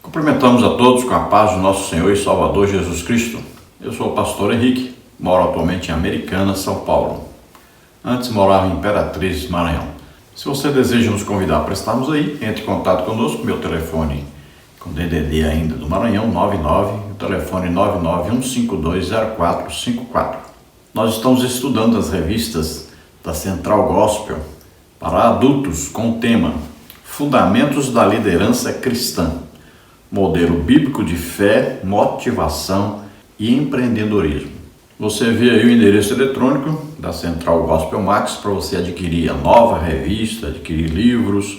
Cumprimentamos a todos com a paz do nosso Senhor e Salvador Jesus Cristo. Eu sou o pastor Henrique, moro atualmente em Americana, São Paulo. Antes morava em Imperatriz, Maranhão. Se você deseja nos convidar para estarmos aí, entre em contato conosco, meu telefone com DDD ainda do Maranhão, 99, o telefone 991520454. Nós estamos estudando as revistas da Central Gospel para adultos com o tema Fundamentos da Liderança Cristã, modelo bíblico de fé, motivação e empreendedorismo. Você vê aí o endereço eletrônico da Central Gospel Max para você adquirir a nova revista, adquirir livros,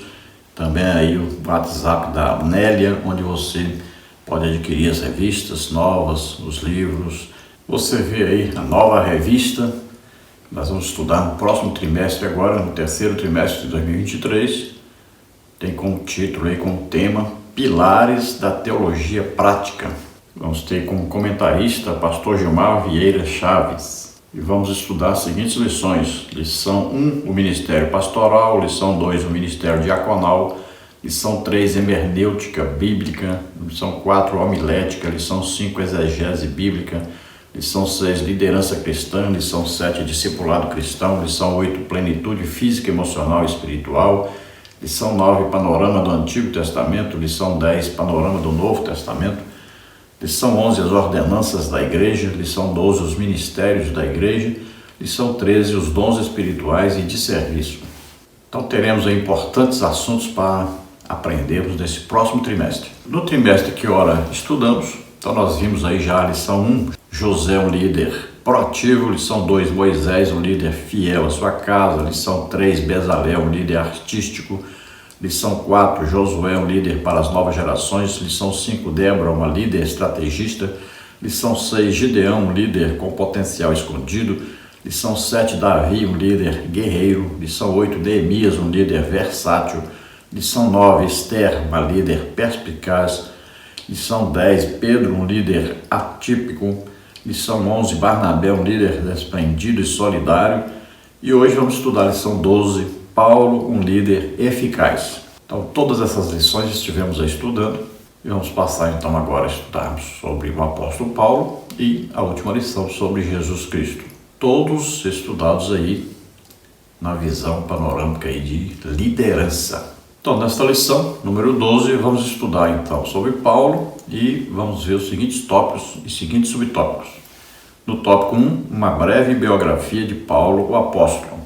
também aí o WhatsApp da Nélia, onde você pode adquirir as revistas novas, os livros. Você vê aí a nova revista, nós vamos estudar no próximo trimestre agora, no terceiro trimestre de 2023, tem como título aí, como tema, Pilares da Teologia Prática. Vamos ter como comentarista pastor Gilmar Vieira Chaves. E vamos estudar as seguintes lições. Lição 1, o Ministério Pastoral. Lição 2, o Ministério Diaconal. Lição 3, Hermenêutica Bíblica. Lição 4, Homilética. Lição 5, Exegese Bíblica. Lição 6, Liderança Cristã. Lição 7, Discipulado Cristão. Lição 8, Plenitude Física, Emocional e Espiritual. Lição 9, Panorama do Antigo Testamento. Lição 10, Panorama do Novo Testamento. Lição 11, as ordenanças da igreja. Lição 12, os ministérios da igreja. Lição 13, os dons espirituais e de serviço. Então teremos aí importantes assuntos para aprendermos nesse próximo trimestre. No trimestre que ora estudamos, então nós vimos aí já a lição 1, José, um líder proativo. Lição 2, Moisés, um líder fiel à sua casa. Lição 3, Bezalel, um líder artístico. Lição 4, Josué, um líder para as novas gerações. Lição 5, Débora, uma líder estrategista. Lição 6, Gideão, um líder com potencial escondido. Lição 7, Davi, um líder guerreiro. Lição 8, Neemias, um líder versátil. Lição 9, Esther, uma líder perspicaz. Lição 10, Pedro, um líder atípico. Lição 11, Barnabé, um líder desprendido e solidário. E hoje vamos estudar a lição 12, Paulo, um líder eficaz. Então, todas essas lições estivemos aí estudando e vamos passar então agora a estudarmos sobre o apóstolo Paulo e a última lição sobre Jesus Cristo. Todos estudados aí na visão panorâmica aí de liderança. Então, nesta lição, número 12, vamos estudar então sobre Paulo e vamos ver os seguintes tópicos e seguintes subtópicos. No tópico 1, uma breve biografia de Paulo, o apóstolo.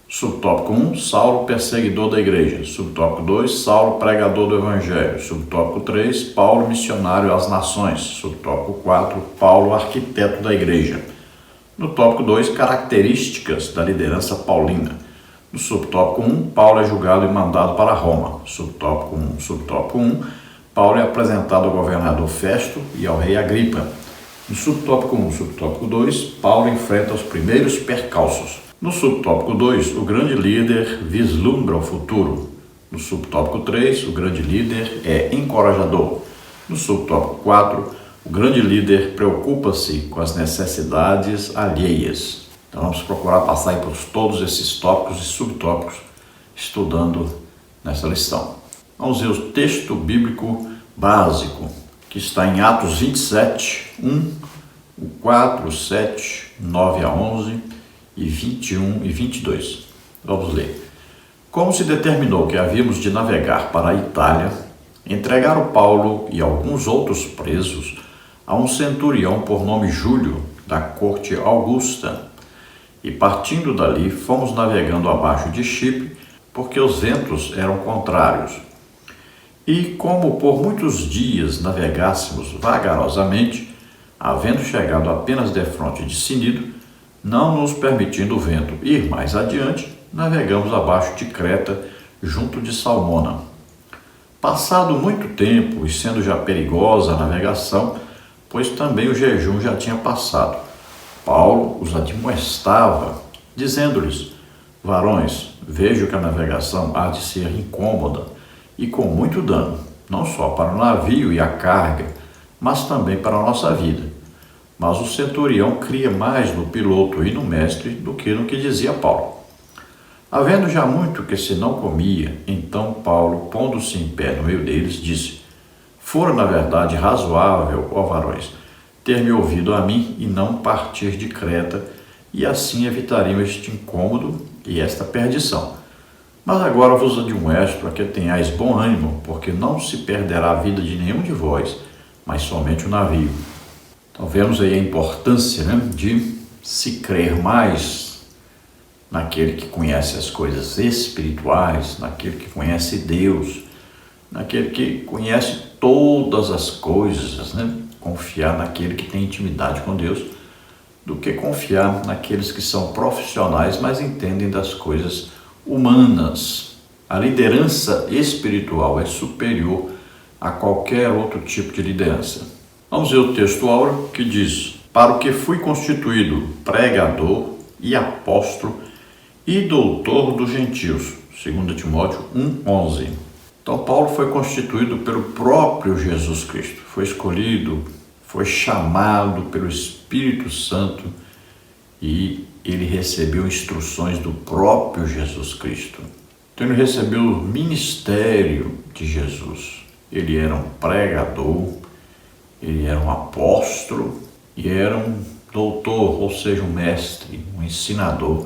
Subtópico 1, Saulo, perseguidor da igreja. Subtópico 2, Saulo, pregador do evangelho. Subtópico 3, Paulo, missionário às nações. Subtópico 4, Paulo, arquiteto da igreja. No tópico 2, características da liderança paulina. No subtópico 1, Paulo é julgado e mandado para Roma. Subtópico 1, Paulo é apresentado ao governador Festo e ao rei Agripa. No subtópico 1, subtópico 2, Paulo enfrenta os primeiros percalços. No subtópico 2, o grande líder vislumbra o futuro. No subtópico 3, o grande líder é encorajador. No subtópico 4, o grande líder preocupa-se com as necessidades alheias. Então vamos procurar passar aí por todos esses tópicos e subtópicos estudando nessa lição. Vamos ver o texto bíblico básico, que está em Atos 27, 1, 4, 7, 9 a 11 e 21 e 22. Vamos ler. Como se determinou que havíamos de navegar para a Itália, entregaram Paulo e alguns outros presos a um centurião por nome Júlio, da corte Augusta. E partindo dali, fomos navegando abaixo de Chipre, porque os ventos eram contrários. E como por muitos dias navegássemos vagarosamente, havendo chegado apenas defronte de Sinido, não nos permitindo o vento ir mais adiante, navegamos abaixo de Creta, junto de Salmona. Passado muito tempo, e sendo já perigosa a navegação, pois também o jejum já tinha passado, Paulo os admoestava, dizendo-lhes: varões, vejo que a navegação há de ser incômoda e com muito dano, não só para o navio e a carga, mas também para a nossa vida. Mas o centurião cria mais no piloto e no mestre do que no que dizia Paulo. Havendo já muito que se não comia, então Paulo, pondo-se em pé no meio deles, disse: Fora, na verdade, razoável, ó varões, ter-me ouvido a mim e não partir de Creta, e assim evitariam este incômodo e esta perdição. Mas agora vos admoesto para que tenhais bom ânimo, porque não se perderá a vida de nenhum de vós, mas somente o navio. Então vemos aí a importância, de se crer mais naquele que conhece as coisas espirituais, naquele que conhece Deus, naquele que conhece todas as coisas, confiar naquele que tem intimidade com Deus, do que confiar naqueles que são profissionais, mas entendem das coisas humanas. A liderança espiritual é superior a qualquer outro tipo de liderança. Vamos ver o texto áureo que diz: para o que fui constituído pregador e apóstolo e doutor dos gentios, 2 Timóteo 1:11. Então Paulo foi constituído pelo próprio Jesus Cristo, foi escolhido, foi chamado pelo Espírito Santo e ele recebeu instruções do próprio Jesus Cristo. Então ele recebeu o ministério de Jesus. Ele era um pregador, ele era um apóstolo e era um doutor, ou seja, um mestre, um ensinador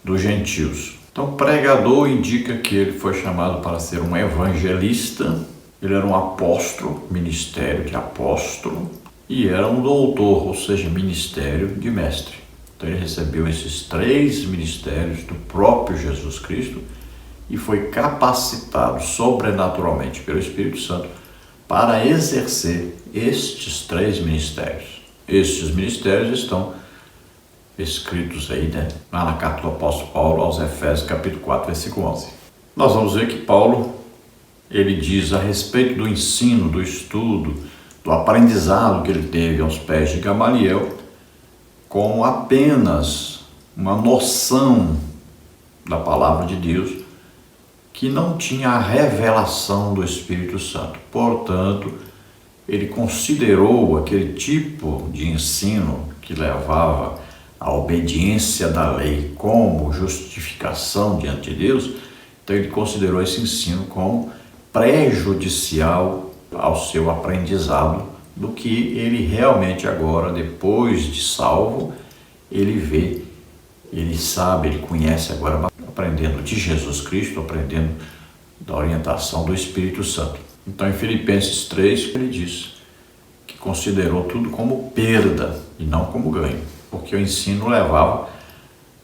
dos gentios. Então, pregador indica que ele foi chamado para ser um evangelista, ele era um apóstolo, ministério de apóstolo, e era um doutor, ou seja, ministério de mestre. Então, ele recebeu esses 3 ministérios do próprio Jesus Cristo e foi capacitado sobrenaturalmente pelo Espírito Santo para exercer estes 3 ministérios. Estes ministérios estão escritos aí, lá na carta do apóstolo Paulo aos Efésios, capítulo 4, versículo 11. Nós vamos ver que Paulo, ele diz a respeito do ensino, do estudo, do aprendizado que ele teve aos pés de Gamaliel, com apenas uma noção da palavra de Deus, que não tinha a revelação do Espírito Santo. Portanto, ele considerou aquele tipo de ensino que levava a obediência da lei como justificação diante de Deus, então ele considerou esse ensino como prejudicial ao seu aprendizado do que ele realmente agora, depois de salvo, ele vê, ele sabe, ele conhece agora, aprendendo de Jesus Cristo, aprendendo da orientação do Espírito Santo. Então em Filipenses 3 ele diz que considerou tudo como perda e não como ganho, porque o ensino levava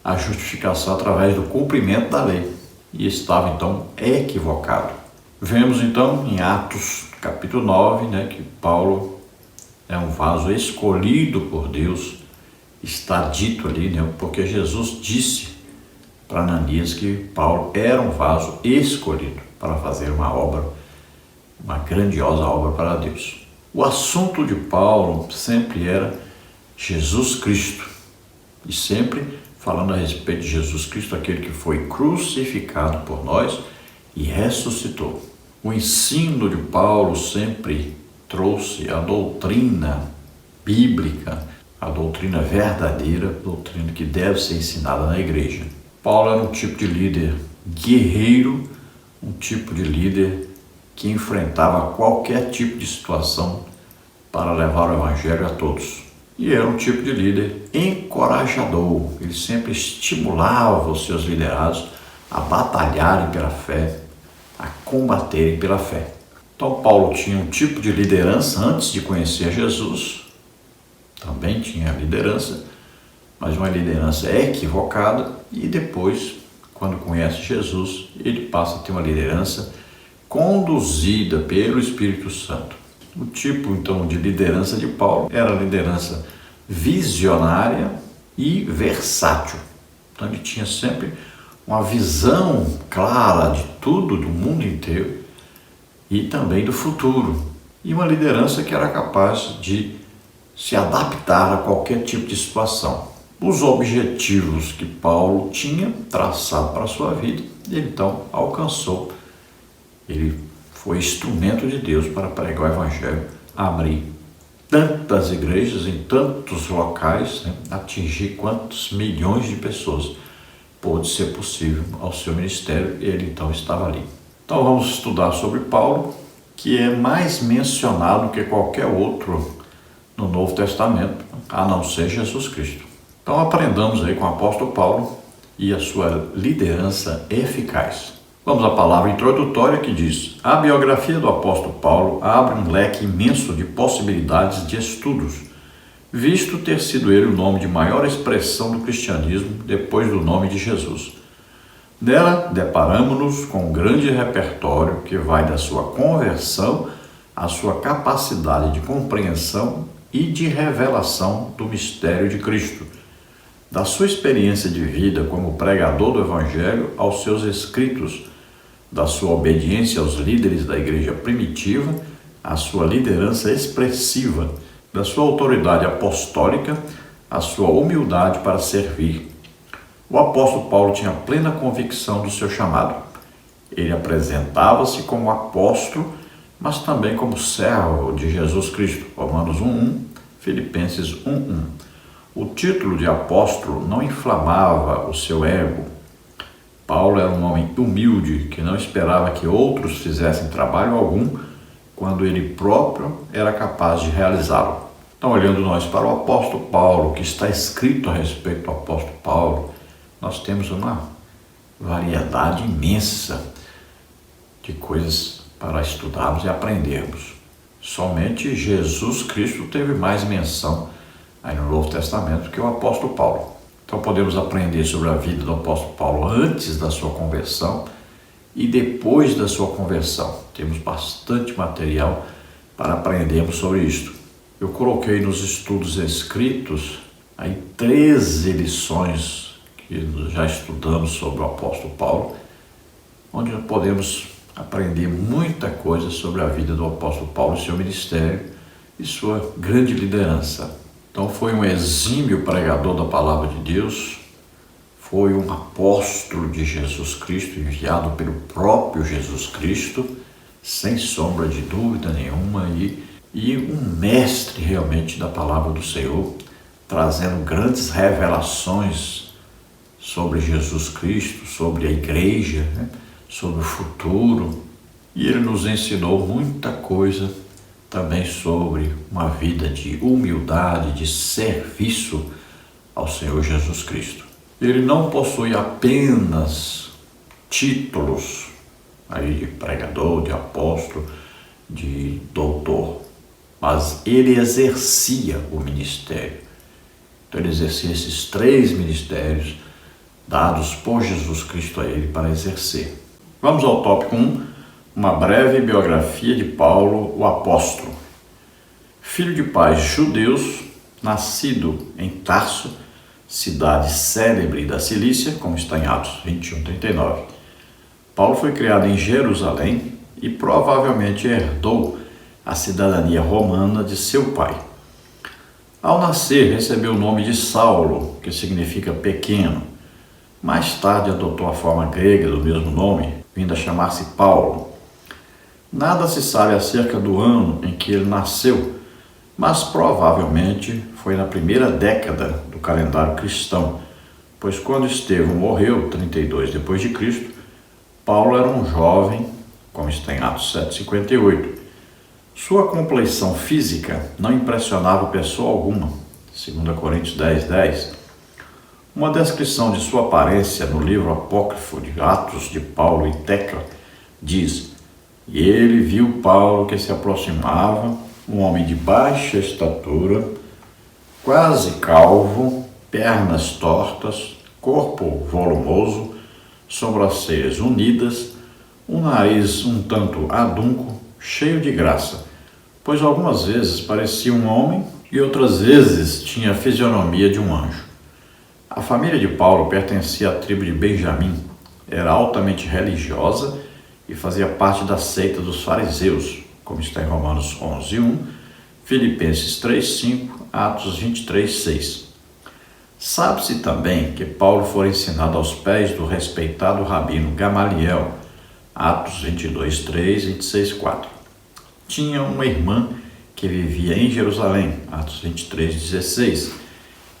à justificação através do cumprimento da lei e estava então equivocado. Vemos então em Atos capítulo 9, que Paulo é um vaso escolhido por Deus, está dito ali, porque Jesus disse para Ananias que Paulo era um vaso escolhido para fazer uma obra, uma grandiosa obra para Deus. O assunto de Paulo sempre era Jesus Cristo, e sempre falando a respeito de Jesus Cristo, aquele que foi crucificado por nós e ressuscitou. O ensino de Paulo sempre trouxe a doutrina bíblica, a doutrina verdadeira, a doutrina que deve ser ensinada na igreja. Paulo era um tipo de líder guerreiro, um tipo de líder que enfrentava qualquer tipo de situação para levar o evangelho a todos. E era um tipo de líder encorajador, ele sempre estimulava os seus liderados a batalharem pela fé, a combaterem pela fé. Então Paulo tinha um tipo de liderança antes de conhecer Jesus, também tinha liderança, mas uma liderança equivocada, e depois, quando conhece Jesus, ele passa a ter uma liderança conduzida pelo Espírito Santo. O tipo, então, de liderança de Paulo era a liderança visionária e versátil. Então, ele tinha sempre uma visão clara de tudo, do mundo inteiro e também do futuro. E uma liderança que era capaz de se adaptar a qualquer tipo de situação. Os objetivos que Paulo tinha traçado para a sua vida, ele então alcançou. Ele foi instrumento de Deus para pregar o Evangelho, abrir tantas igrejas em tantos locais, atingir quantos milhões de pessoas pôde ser possível ao seu ministério, e ele então estava ali. Então vamos estudar sobre Paulo, que é mais mencionado que qualquer outro no Novo Testamento, a não ser Jesus Cristo. Então aprendamos aí com o apóstolo Paulo e a sua liderança eficaz. Vamos à palavra introdutória que diz: a biografia do apóstolo Paulo abre um leque imenso de possibilidades de estudos, visto ter sido ele o nome de maior expressão do cristianismo depois do nome de Jesus. Nela, deparamos-nos com um grande repertório que vai da sua conversão à sua capacidade de compreensão e de revelação do mistério de Cristo, da sua experiência de vida como pregador do Evangelho aos seus escritos, da sua obediência aos líderes da igreja primitiva, à sua liderança expressiva, da sua autoridade apostólica, à sua humildade para servir. O apóstolo Paulo tinha plena convicção do seu chamado. Ele apresentava-se como apóstolo, mas também como servo de Jesus Cristo. Romanos 1:1, Filipenses 1:1. O título de apóstolo não inflamava o seu ego. Paulo era um homem humilde que não esperava que outros fizessem trabalho algum quando ele próprio era capaz de realizá-lo. Então, olhando nós para o apóstolo Paulo, o que está escrito a respeito do apóstolo Paulo, nós temos uma variedade imensa de coisas para estudarmos e aprendermos. Somente Jesus Cristo teve mais menção aí no Novo Testamento que o apóstolo Paulo. Então podemos aprender sobre a vida do apóstolo Paulo antes da sua conversão e depois da sua conversão. Temos bastante material para aprendermos sobre isto. Eu coloquei nos estudos escritos aí 13 lições que já estudamos sobre o apóstolo Paulo, onde podemos aprender muita coisa sobre a vida do apóstolo Paulo, seu ministério e sua grande liderança. Então foi um exímio pregador da palavra de Deus, foi um apóstolo de Jesus Cristo, enviado pelo próprio Jesus Cristo, sem sombra de dúvida nenhuma, e um mestre realmente da palavra do Senhor, trazendo grandes revelações sobre Jesus Cristo, sobre a igreja, sobre o futuro. E ele nos ensinou muita coisa também sobre uma vida de humildade, de serviço ao Senhor Jesus Cristo. Ele não possui apenas títulos aí de pregador, de apóstolo, de doutor, mas ele exercia o ministério. Então ele exercia esses 3 ministérios dados por Jesus Cristo a ele para exercer. Vamos ao tópico 1, uma breve biografia de Paulo, o apóstolo. Filho de pais judeus, nascido em Tarso, cidade célebre da Cilícia, como está em Atos 21:39. Paulo foi criado em Jerusalém e provavelmente herdou a cidadania romana de seu pai. Ao nascer, recebeu o nome de Saulo, que significa pequeno. Mais tarde adotou a forma grega do mesmo nome, vindo a chamar-se Paulo. Nada se sabe acerca do ano em que ele nasceu, mas provavelmente foi na primeira década do calendário cristão, pois quando Estevão morreu, 32 depois de Cristo, Paulo era um jovem, como está em Atos 7:58. Sua compleição física não impressionava pessoa alguma, 2 Coríntios 10:10. Uma descrição de sua aparência no livro apócrifo de Atos de Paulo e Tecla diz: e ele viu Paulo que se aproximava, um homem de baixa estatura, quase calvo, pernas tortas, corpo volumoso, sobrancelhas unidas, um nariz um tanto adunco, cheio de graça, pois algumas vezes parecia um homem e outras vezes tinha a fisionomia de um anjo. A família de Paulo pertencia à tribo de Benjamim, era altamente religiosa e fazia parte da seita dos fariseus, como está em Romanos 11:1, Filipenses 3:5, Atos 23:6. Sabe-se também que Paulo foi ensinado aos pés do respeitado rabino Gamaliel, Atos 22:3, 26:4. Tinha uma irmã que vivia em Jerusalém, Atos 23:16,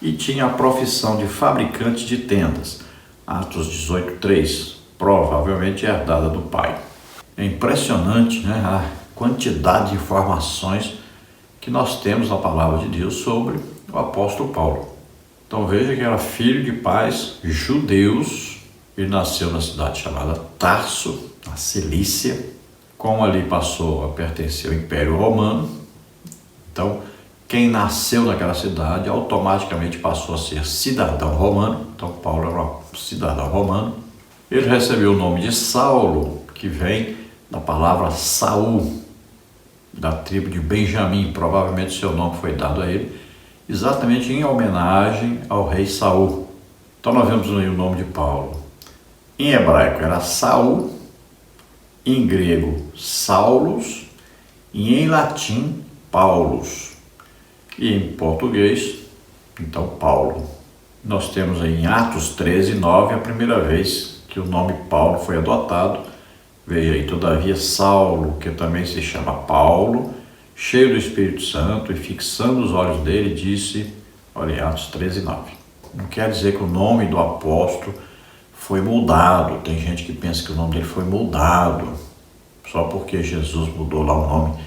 e tinha a profissão de fabricante de tendas, Atos 18:3, provavelmente herdada do pai. É impressionante, né, a quantidade de informações que nós temos na palavra de Deus sobre o apóstolo Paulo. Então veja que era filho de pais judeus. Ele nasceu na cidade chamada Tarso, na Cilícia. Como ali passou a pertencer ao Império Romano, então quem nasceu naquela cidade automaticamente passou a ser cidadão romano. Então Paulo era um cidadão romano. Ele recebeu o nome de Saulo, que vem da palavra Saul, da tribo de Benjamim. Provavelmente seu nome foi dado a ele exatamente em homenagem ao rei Saul. Então nós vemos aí o nome de Paulo. Em hebraico era Saul, em grego Saulus e em latim Paulus. E em português, então Paulo. Nós temos aí em Atos 13:9 a primeira vez que o nome Paulo foi adotado. Veja aí, todavia Saulo, que também se chama Paulo, cheio do Espírito Santo e fixando os olhos dele, disse, olha em Atos 13:9. Não quer dizer que o nome do apóstolo foi mudado. Tem gente que pensa que o nome dele foi mudado só porque Jesus mudou lá o nome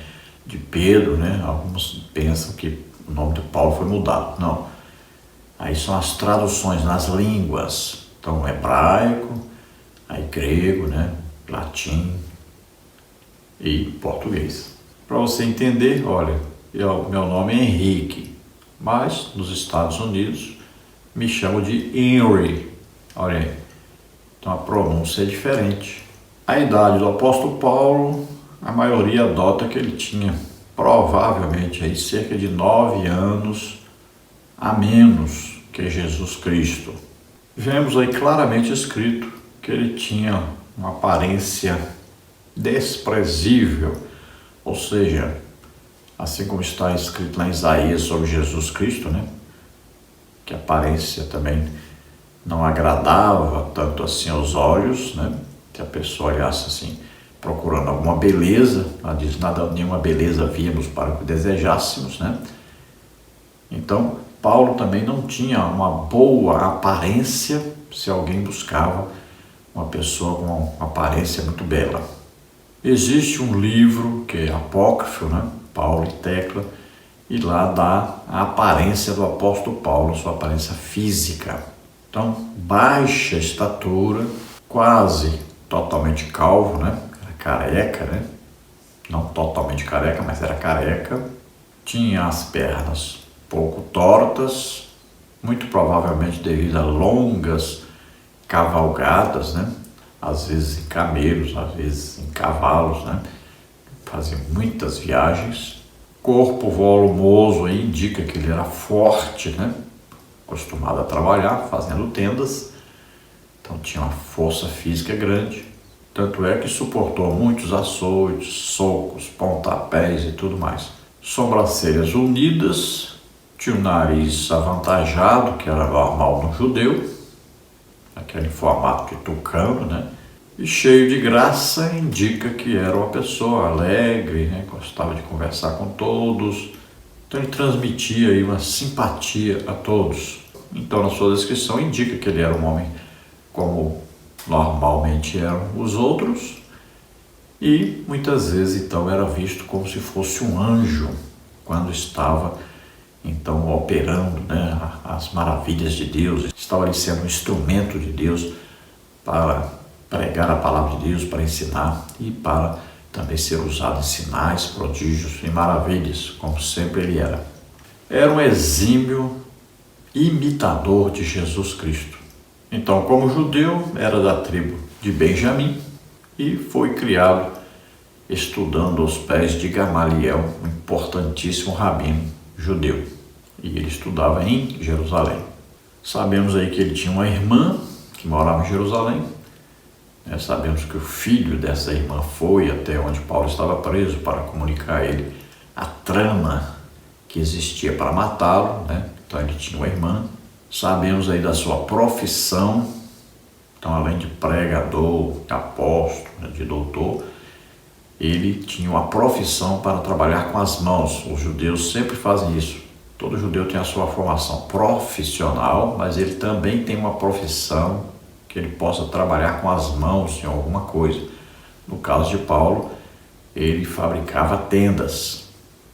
de Pedro, né? Alguns pensam que o nome de Paulo foi mudado. Não. Aí são as traduções nas línguas. Então, hebraico, aí grego, né? Latim e português. Para você entender, olha, meu nome é Henrique, mas nos Estados Unidos me chamam de Henry. Olha aí. Então a pronúncia é diferente. A idade do apóstolo Paulo, a maioria adota que ele tinha provavelmente aí cerca de 9 anos a menos que Jesus Cristo. Vemos aí claramente escrito que ele tinha uma aparência desprezível, ou seja, assim como está escrito lá em Isaías sobre Jesus Cristo, né? Que a aparência também não agradava tanto assim aos olhos, né? Que a pessoa olhasse assim, procurando alguma beleza. Ela diz, nenhuma beleza víamos para o que desejássemos, né? Então, Paulo também não tinha uma boa aparência se alguém buscava uma pessoa com uma aparência muito bela. Existe um livro que é apócrifo, né? Paulo e Tecla, e lá dá a aparência do apóstolo Paulo, sua aparência física. Então, baixa estatura, quase totalmente calvo, né? Era careca, né? Não totalmente careca, mas era careca. Tinha as pernas pouco tortas, muito provavelmente devido a longas cavalgadas, né? Às vezes em camelos, às vezes em cavalos, né? Fazia muitas viagens. Corpo volumoso aí indica que ele era forte, né? Acostumado a trabalhar, fazendo tendas. Então tinha uma força física grande. Tanto é que suportou muitos açoites, socos, pontapés e tudo mais. Sobrancelhas unidas, tinha um nariz avantajado, que era normal no judeu, aquele formato de tucano, né? E cheio de graça, indica que era uma pessoa alegre, né? Gostava de conversar com todos. Então ele transmitia aí uma simpatia a todos. Então na sua descrição indica que ele era um homem como normalmente eram os outros, e muitas vezes então era visto como se fosse um anjo quando estava então operando, né, as maravilhas de Deus, estava ali sendo um instrumento de Deus para pregar a palavra de Deus, para ensinar e para também ser usado em sinais, prodígios e maravilhas, como sempre ele era. Era um exímio imitador de Jesus Cristo. Então, como judeu, era da tribo de Benjamim e foi criado estudando aos pés de Gamaliel, um importantíssimo rabino judeu. E ele estudava em Jerusalém. Sabemos aí que ele tinha uma irmã que morava em Jerusalém. Sabemos que o filho dessa irmã foi até onde Paulo estava preso para comunicar a ele a trama que existia para matá-lo, né? Então ele tinha uma irmã. Sabemos aí da sua profissão. Então, além de pregador, de apóstolo, né, de doutor, ele tinha uma profissão para trabalhar com as mãos. Os judeus sempre fazem isso. Todo judeu tem a sua formação profissional, mas ele também tem uma profissão que ele possa trabalhar com as mãos em alguma coisa. No caso de Paulo, ele fabricava tendas.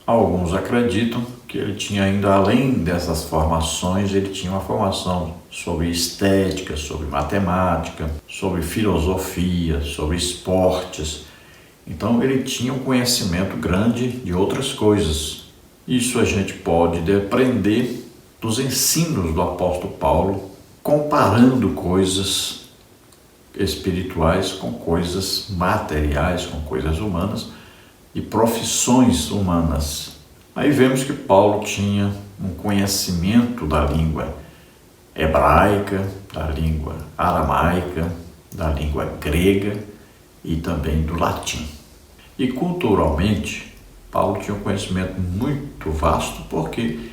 Alguns acreditam que ele tinha ainda, além dessas formações, ele tinha uma formação sobre estética, sobre matemática, sobre filosofia, sobre esportes. Então ele tinha um conhecimento grande de outras coisas. Isso a gente pode aprender dos ensinos do apóstolo Paulo, comparando coisas espirituais com coisas materiais, com coisas humanas e profissões humanas. Aí vemos que Paulo tinha um conhecimento da língua hebraica, da língua aramaica, da língua grega e também do latim. E culturalmente, Paulo tinha um conhecimento muito vasto porque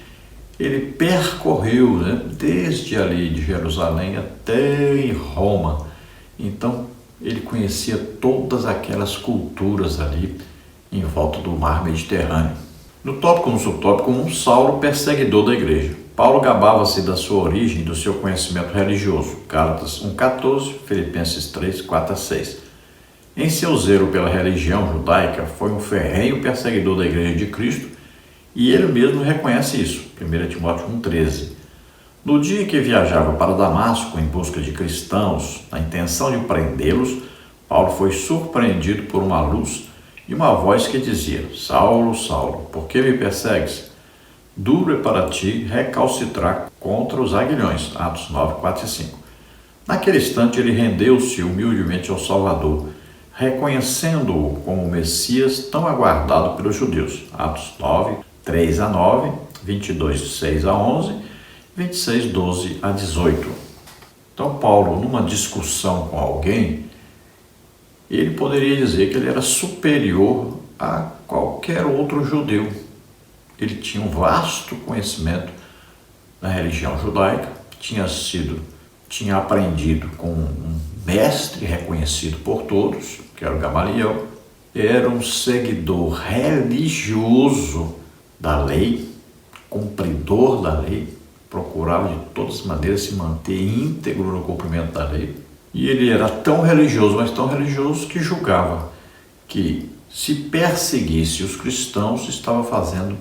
ele percorreu, desde ali de Jerusalém até em Roma. Então, ele conhecia todas aquelas culturas ali em volta do mar Mediterrâneo. No tópico 1, subtópico 1, Saulo, perseguidor da igreja. Paulo gabava-se da sua origem e do seu conhecimento religioso. Gálatas 1,14, Filipenses 3, 4 a 6. Em seu zelo pela religião judaica, foi um ferrenho perseguidor da igreja de Cristo e ele mesmo reconhece isso. 1 Timóteo 1,13. No dia que viajava para Damasco em busca de cristãos, na intenção de prendê-los, Paulo foi surpreendido por uma luz e uma voz que dizia: Saulo, Saulo, por que me persegues? Duro é para ti recalcitrar contra os aguilhões. Atos 9, 4 e 5. Naquele instante ele rendeu-se humildemente ao Salvador, reconhecendo-o como o Messias tão aguardado pelos judeus. Atos 9, 3 a 9, 22, 6 a 11, 26, 12 a 18. Então Paulo, numa discussão com alguém, ele poderia dizer que ele era superior a qualquer outro judeu. Ele tinha um vasto conhecimento na religião judaica, tinha aprendido com um mestre reconhecido por todos, que era o Gamaliel, era um seguidor religioso da lei, cumpridor da lei, procurava de todas as maneiras se manter íntegro no cumprimento da lei. E ele era tão religioso, mas tão religioso, que julgava que se perseguisse os cristãos estava fazendo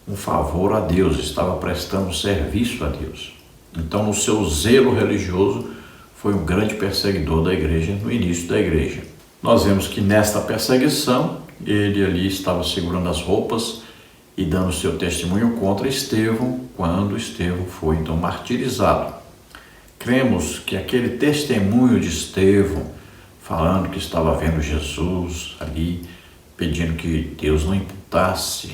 um favor a Deus, estava prestando um serviço a Deus. Então, no seu zelo religioso, foi um grande perseguidor da igreja no início da igreja. Nós vemos que nesta perseguição, ele ali estava segurando as roupas e dando seu testemunho contra Estevão, quando Estevão foi então martirizado. Cremos que aquele testemunho de Estevão, falando que estava vendo Jesus ali, pedindo que Deus não imputasse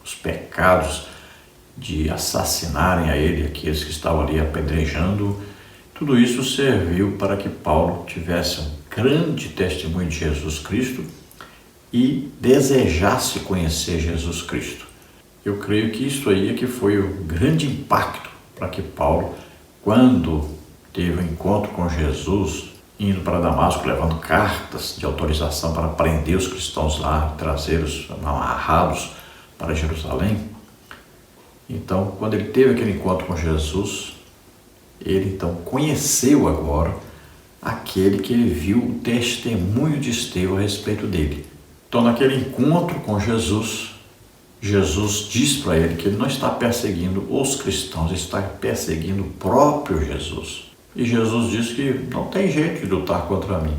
os pecados de assassinarem a ele, aqueles que estavam ali apedrejando, tudo isso serviu para que Paulo tivesse um grande testemunho de Jesus Cristo e desejasse conhecer Jesus Cristo. Eu creio que isso aí é que foi o grande impacto para que Paulo, quando teve um encontro com Jesus, indo para Damasco, levando cartas de autorização para prender os cristãos lá, trazê-los amarrados para Jerusalém. Então, quando ele teve aquele encontro com Jesus, ele então conheceu agora aquele que ele viu o testemunho de Estevão a respeito dele. Então, naquele encontro com Jesus, Jesus diz para ele que ele não está perseguindo os cristãos, ele está perseguindo o próprio Jesus. E Jesus diz que não tem jeito de lutar contra mim.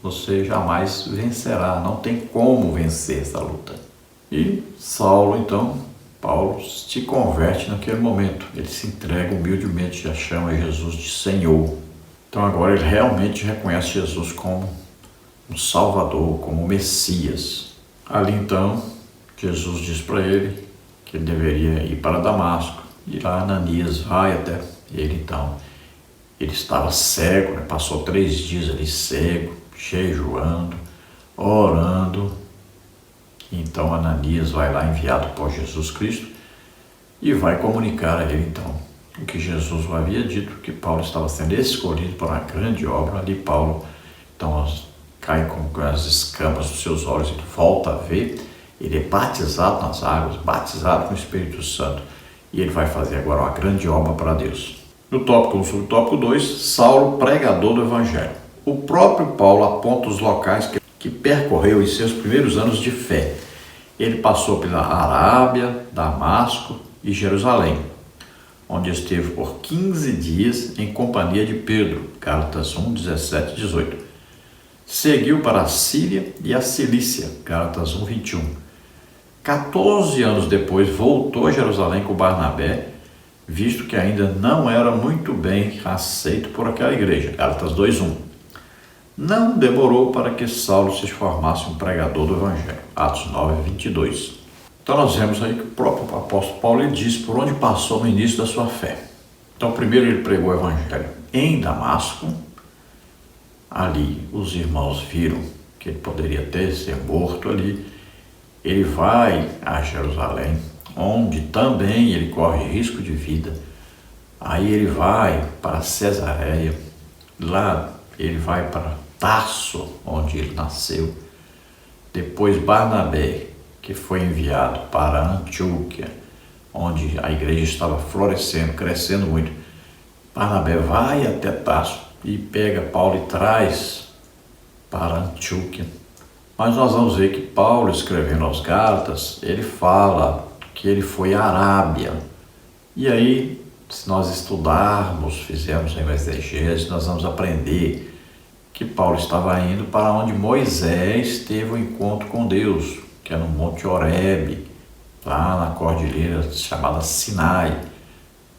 Você jamais vencerá, não tem como vencer essa luta. E Saulo, então, Paulo se converte naquele momento. Ele se entrega humildemente, já chama Jesus de Senhor. Então agora ele realmente reconhece Jesus como um Salvador, como o Messias. Ali então, Jesus diz para ele que ele deveria ir para Damasco. E lá Ananias vai até ele então. Ele estava cego, passou 3 dias ali cego, jejuando, orando. Então Ananias vai lá enviado por Jesus Cristo e vai comunicar a ele então o que Jesus havia dito, que Paulo estava sendo escolhido para uma grande obra. Ali Paulo então cai com as escamas dos seus olhos e volta a ver. Ele é batizado nas águas, batizado com o Espírito Santo, e ele vai fazer agora uma grande obra para Deus. No tópico 1, subtópico 2, Saulo, pregador do Evangelho. O próprio Paulo aponta os locais que percorreu em seus primeiros anos de fé. Ele passou pela Arábia, Damasco e Jerusalém, onde esteve por 15 dias em companhia de Pedro, Gálatas 1, 17 e 18. Seguiu para a Síria e a Cilícia, Gálatas 1, 21. 14 anos depois voltou a Jerusalém com Barnabé, visto que ainda não era muito bem aceito por aquela igreja, Gálatas 2, 1. Não demorou para que Saulo se formasse um pregador do Evangelho, Atos 9, 22. Então nós vemos aí que o próprio apóstolo Paulo diz por onde passou no início da sua fé. Então primeiro ele pregou o Evangelho em Damasco. Ali os irmãos viram que ele poderia até ser morto ali. Ele vai a Jerusalém, onde também ele corre risco de vida. Aí ele vai para Cesareia, lá ele vai para Tarso, onde ele nasceu. Depois Barnabé, que foi enviado para Antioquia, onde a igreja estava florescendo, crescendo muito. Barnabé vai até Tarso e pega Paulo e traz para Antioquia. Mas nós vamos ver que Paulo, escrevendo aos Gálatas, ele fala que ele foi à Arábia. E aí, se nós estudarmos, fizermos uma exegese, nós vamos aprender que Paulo estava indo para onde Moisés teve um encontro com Deus, que é no Monte Horebe, lá na cordilheira chamada Sinai.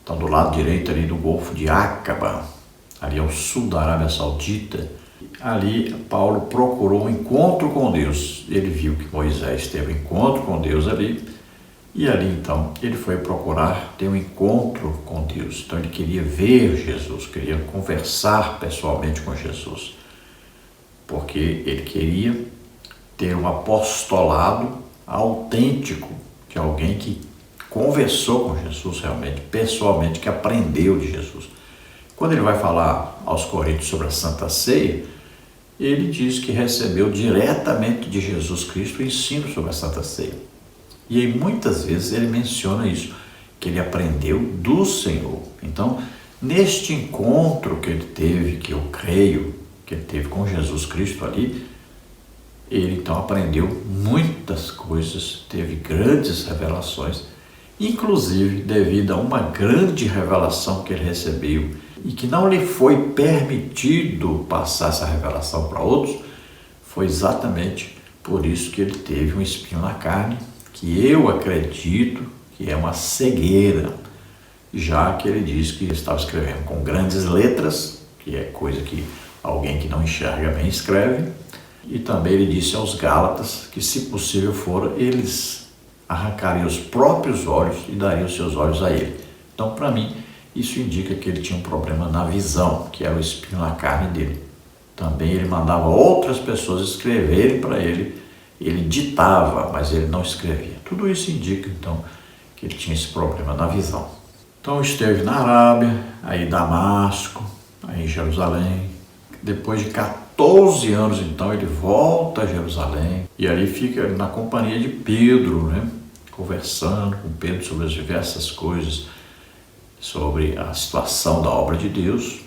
Então, do lado direito ali do Golfo de Acaba, ali ao sul da Arábia Saudita. Ali Paulo procurou um encontro com Deus. Ele viu que Moisés teve um encontro com Deus ali, e ali então ele foi procurar ter um encontro com Deus. Então ele queria ver Jesus, queria conversar pessoalmente com Jesus, porque ele queria ter um apostolado autêntico, de alguém que conversou com Jesus realmente, pessoalmente, que aprendeu de Jesus. Quando ele vai falar aos Coríntios sobre a Santa Ceia, ele diz que recebeu diretamente de Jesus Cristo o ensino sobre a Santa Ceia. E aí muitas vezes ele menciona isso, que ele aprendeu do Senhor. Então, neste encontro que ele teve, que eu creio que ele teve com Jesus Cristo ali, ele então aprendeu muitas coisas, teve grandes revelações, inclusive devido a uma grande revelação que ele recebeu e que não lhe foi permitido passar essa revelação para outros. Foi exatamente por isso que ele teve um espinho na carne, que eu acredito que é uma cegueira, já que ele diz que estava escrevendo com grandes letras, que é coisa que alguém que não enxerga bem escreve, e também ele disse aos Gálatas que, se possível for, eles arrancariam os próprios olhos e dariam seus olhos a ele. Então, para mim, isso indica que ele tinha um problema na visão, que era o espinho na carne dele. Também ele mandava outras pessoas escreverem para ele, ele ditava, mas ele não escrevia. Tudo isso indica, então, que ele tinha esse problema na visão. Então, esteve na Arábia, aí Damasco, aí Jerusalém. Depois de 14 anos, então, ele volta a Jerusalém e ali fica na companhia de Pedro, conversando com Pedro sobre as diversas coisas, sobre a situação da obra de Deus.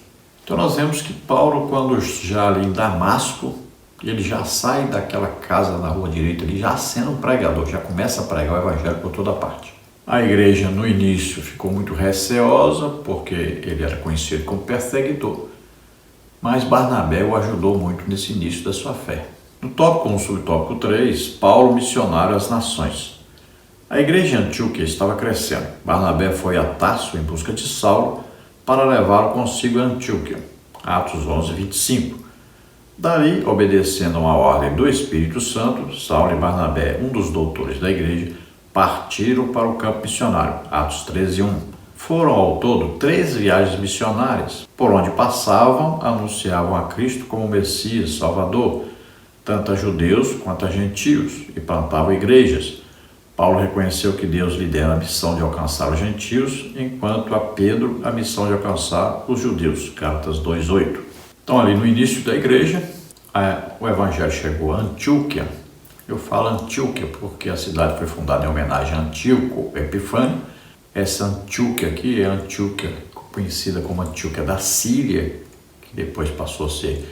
Então nós vemos que Paulo, quando já ali em Damasco, ele já sai daquela casa na rua direita ali, já sendo um pregador, já começa a pregar o evangelho por toda parte. A igreja no início ficou muito receosa, porque ele era conhecido como perseguidor, mas Barnabé o ajudou muito nesse início da sua fé. No tópico 1, subtópico 3, Paulo, missionário às nações. A igreja de Antioquia estava crescendo. Barnabé foi a Tarso em busca de Saulo para levá-lo consigo a Antioquia. Atos 11, 25. Dali, obedecendo a uma ordem do Espírito Santo, Saulo e Barnabé, um dos doutores da igreja, partiram para o campo missionário. Atos 13, 1. Foram ao todo 3 viagens missionárias, por onde passavam, anunciavam a Cristo como Messias, Salvador, tanto a judeus quanto a gentios, e plantavam igrejas. Paulo reconheceu que Deus lhe dera a missão de alcançar os gentios, enquanto a Pedro a missão de alcançar os judeus. Gálatas 2:8. Então, ali no início da igreja, o evangelho chegou a Antioquia. Eu falo Antioquia porque a cidade foi fundada em homenagem a Antíoco Epifânio. Essa Antioquia aqui é a Antioquia conhecida como Antioquia da Síria, que depois passou a ser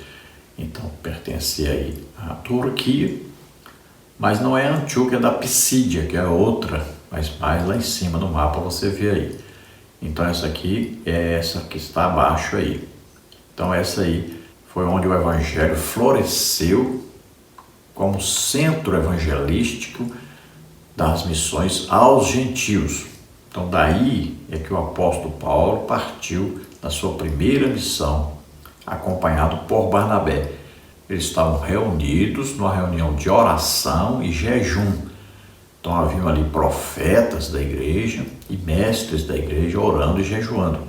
Então pertencia aí à Turquia, mas não é a Antioquia da Pisídia, que é outra, mas mais lá em cima no mapa você vê aí. Então essa aqui é essa que está abaixo aí. Então essa aí foi onde o evangelho floresceu como centro evangelístico das missões aos gentios. Então daí é que o apóstolo Paulo partiu na sua primeira missão, acompanhado por Barnabé. Eles estavam reunidos numa reunião de oração e jejum. Então haviam ali profetas da igreja e mestres da igreja orando e jejuando.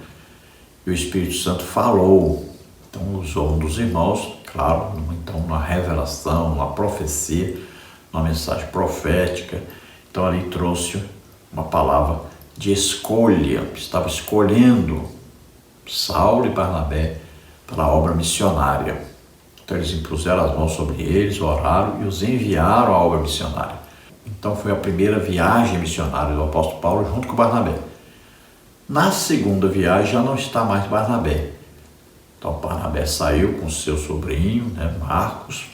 E o Espírito Santo falou. Então usou um dos irmãos, claro, então uma revelação, uma profecia, uma mensagem profética. Então ali trouxe uma palavra de escolha, estava escolhendo Saulo e Barnabé para a obra missionária. Então eles impuseram as mãos sobre eles, oraram e os enviaram à obra missionária. Então foi a primeira viagem missionária do apóstolo Paulo junto com Barnabé. Na segunda viagem já não está mais Barnabé. Então Barnabé saiu com seu sobrinho, Marcos,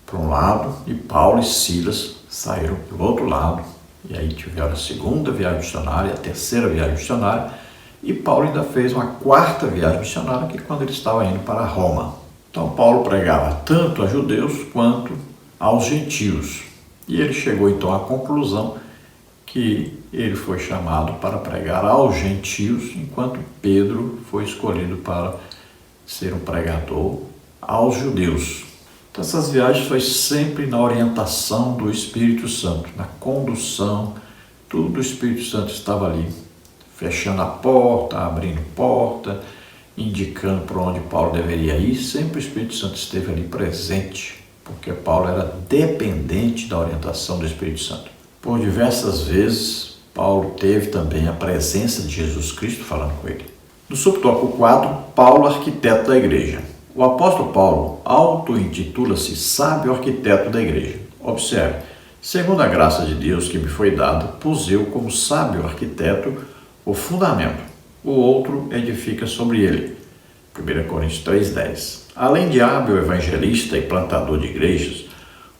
para um lado, e Paulo e Silas saíram para o outro lado. E aí tiveram a segunda viagem missionária, a terceira viagem missionária, e Paulo ainda fez uma quarta viagem missionária, que quando ele estava indo para Roma. Então Paulo pregava tanto a judeus quanto aos gentios. E ele chegou então à conclusão que ele foi chamado para pregar aos gentios, enquanto Pedro foi escolhido para ser um pregador aos judeus. Então essas viagens foi sempre na orientação do Espírito Santo, na condução, tudo o Espírito Santo estava ali, fechando a porta, abrindo porta, indicando para onde Paulo deveria ir. Sempre o Espírito Santo esteve ali presente, porque Paulo era dependente da orientação do Espírito Santo. Por diversas vezes, Paulo teve também a presença de Jesus Cristo falando com ele. No subtópico 4, Paulo, arquiteto da igreja. O apóstolo Paulo auto-intitula-se sábio arquiteto da igreja. Observe, segundo a graça de Deus que me foi dada, pus eu como sábio arquiteto o fundamento, o outro edifica sobre ele. 1 Coríntios 3,10. Além de hábil evangelista e plantador de igrejas,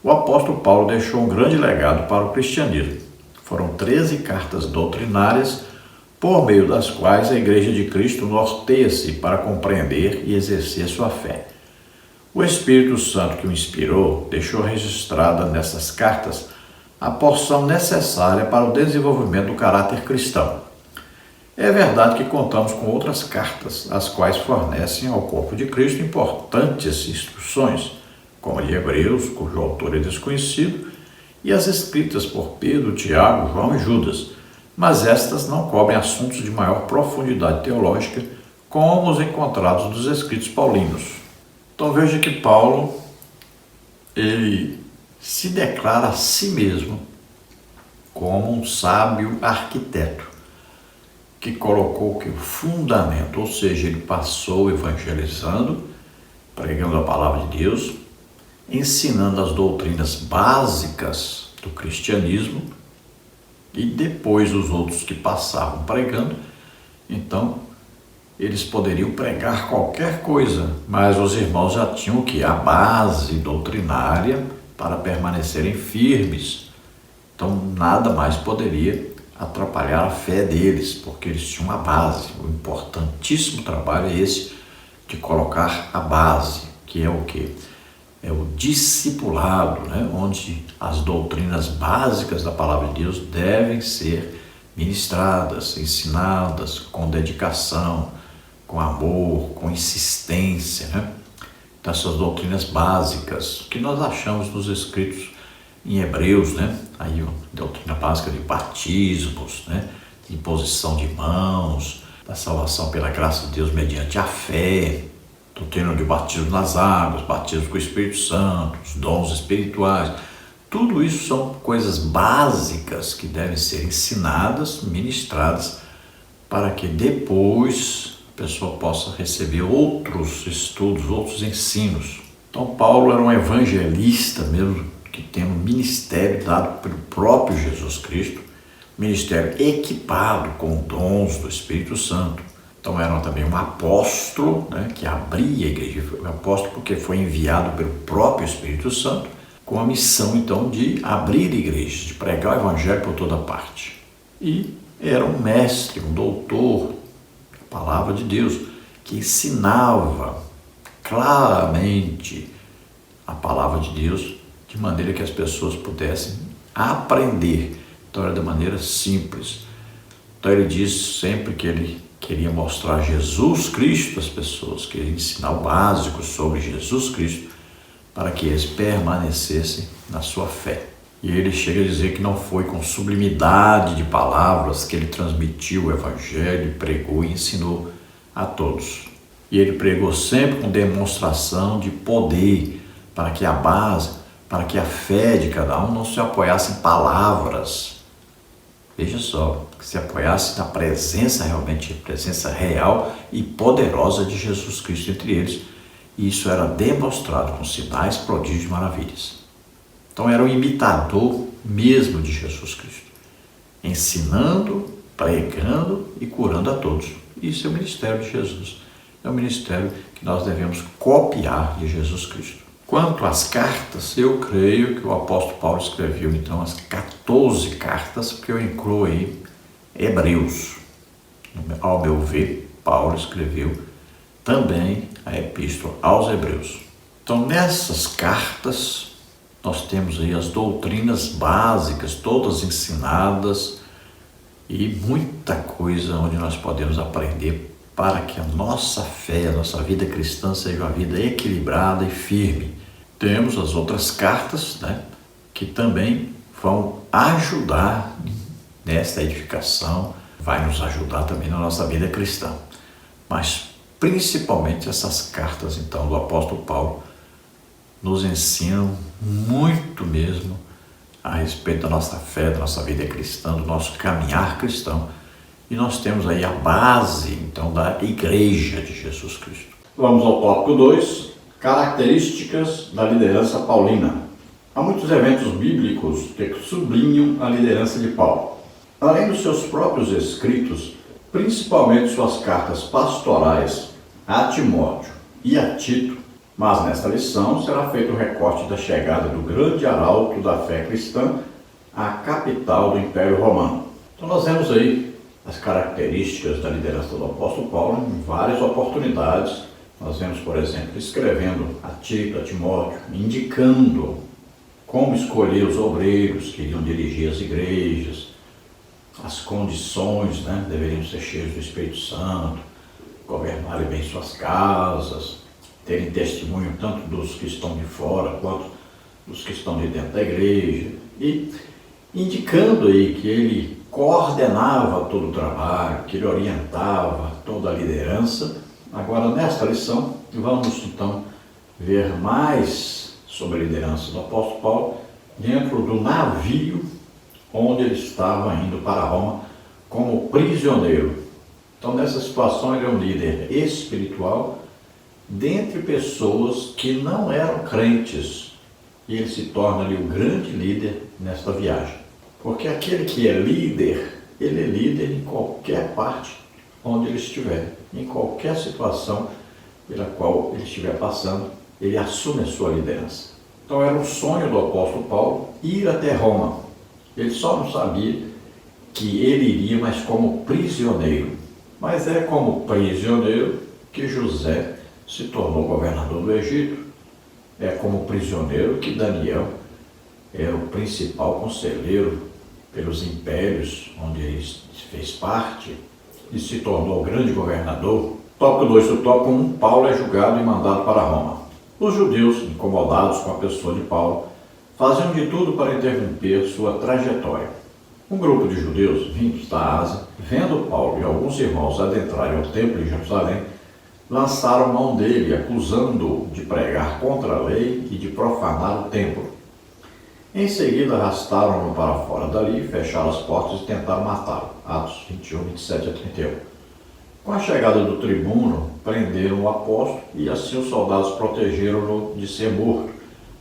o apóstolo Paulo deixou um grande legado para o cristianismo. Foram 13 cartas doutrinárias, por meio das quais a Igreja de Cristo norteia-se para compreender e exercer sua fé. O Espírito Santo que o inspirou deixou registrada nessas cartas a porção necessária para o desenvolvimento do caráter cristão. É verdade que contamos com outras cartas, as quais fornecem ao corpo de Cristo importantes instruções, como a de Hebreus, cujo autor é desconhecido, e as escritas por Pedro, Tiago, João e Judas, mas estas não cobrem assuntos de maior profundidade teológica, como os encontrados nos escritos paulinos. Então veja que Paulo, ele se declara a si mesmo como um sábio arquiteto, que colocou o fundamento, ou seja, ele passou evangelizando, pregando a palavra de Deus, ensinando as doutrinas básicas do cristianismo, e depois os outros que passavam pregando, então eles poderiam pregar qualquer coisa, mas os irmãos já tinham o que? A base doutrinária para permanecerem firmes. Então nada mais poderia atrapalhar a fé deles, porque eles tinham uma base. O importantíssimo trabalho é esse de colocar a base, que é o quê? É o discipulado, onde as doutrinas básicas da palavra de Deus devem ser ministradas, ensinadas com dedicação, com amor, com insistência. Então, essas doutrinas básicas que nós achamos nos escritos em Hebreus, aí a doutrina básica de batismos, de imposição de mãos, da salvação pela graça de Deus mediante a fé, doutrina de batismo nas águas, batismo com o Espírito Santo, os dons espirituais. Tudo isso são coisas básicas que devem ser ensinadas, ministradas, para que depois a pessoa possa receber outros estudos, outros ensinos. Então Paulo era um evangelista mesmo, que tem um ministério dado pelo próprio Jesus Cristo, ministério equipado com dons do Espírito Santo. Então era também um apóstolo, né, que abria a igreja. Um apóstolo porque foi enviado pelo próprio Espírito Santo com a missão então de abrir igrejas, de pregar o evangelho por toda parte. E era um mestre, um doutor da palavra de Deus, que ensinava claramente a palavra de Deus de maneira que as pessoas pudessem aprender. Então era de maneira simples. Então ele diz sempre que ele queria mostrar Jesus Cristo às pessoas, queria ensinar o básico sobre Jesus Cristo para que eles permanecessem na sua fé. E ele chega a dizer que não foi com sublimidade de palavras que ele transmitiu o evangelho, pregou e ensinou a todos. E ele pregou sempre com demonstração de poder, para que a base, para que a fé de cada um não se apoiasse em palavras. Veja só, que se apoiasse na presença realmente, presença real e poderosa de Jesus Cristo entre eles. E isso era demonstrado com sinais, prodígios e maravilhas. Então era um imitador mesmo de Jesus Cristo, ensinando, pregando e curando a todos. Isso é o ministério de Jesus. É o ministério que nós devemos copiar de Jesus Cristo. Quanto às cartas, eu creio que o apóstolo Paulo escreveu então as 14 cartas, porque eu incluo aí Hebreus. Ao meu ver, Paulo escreveu também a epístola aos Hebreus. Então nessas cartas nós temos aí as doutrinas básicas, todas ensinadas e muita coisa onde nós podemos aprender para que a nossa fé, a nossa vida cristã seja uma vida equilibrada e firme. Temos as outras cartas, né, que também vão ajudar nesta edificação, vai nos ajudar também na nossa vida cristã. Mas principalmente essas cartas, então, do apóstolo Paulo, nos ensinam muito mesmo a respeito da nossa fé, da nossa vida cristã, do nosso caminhar cristão. E nós temos aí a base, então, da Igreja de Jesus Cristo. Vamos ao tópico 2, características da liderança paulina. Há muitos eventos bíblicos que sublinham a liderança de Paulo. Além dos seus próprios escritos, principalmente suas cartas pastorais a Timóteo e a Tito, mas nesta lição será feito o recorte da chegada do grande arauto da fé cristã à capital do Império Romano. Então nós vemos aí as características da liderança do apóstolo Paulo em várias oportunidades. Nós vemos, por exemplo, escrevendo a Tito, a Timóteo, indicando como escolher os obreiros que iriam dirigir as igrejas, as condições, né, deveriam ser cheios do Espírito Santo, governarem bem suas casas, terem testemunho tanto dos que estão de fora quanto dos que estão de dentro da igreja, e indicando aí que ele coordenava todo o trabalho, que ele orientava toda a liderança. Agora, nesta lição, vamos então ver mais sobre a liderança do apóstolo Paulo dentro do navio onde ele estava indo para Roma como prisioneiro. Então, nessa situação, ele é um líder espiritual dentre pessoas que não eram crentes, e ele se torna ali o grande líder nesta viagem. Porque aquele que é líder, ele é líder em qualquer parte onde ele estiver, em qualquer situação pela qual ele estiver passando, ele assume a sua liderança. Então era um sonho do apóstolo Paulo ir até Roma. Ele só não sabia que ele iria, mas como prisioneiro. Mas é como prisioneiro que José se tornou governador do Egito. É como prisioneiro que Daniel era o principal conselheiro pelos impérios onde ele fez parte e se tornou grande governador. Tópico 2 do tópico 1, Paulo é julgado e mandado para Roma. Os judeus, incomodados com a pessoa de Paulo, faziam de tudo para interromper sua trajetória. Um grupo de judeus vindos da Ásia, vendo Paulo e alguns irmãos adentrarem ao templo em Jerusalém, lançaram mão dele, acusando-o de pregar contra a lei e de profanar o templo. Em seguida, arrastaram-no para fora dali, fecharam as portas e tentaram matá-lo. Atos 21, 27 a 31. Com a chegada do tribuno, prenderam o apóstolo e assim os soldados protegeram-no de ser morto.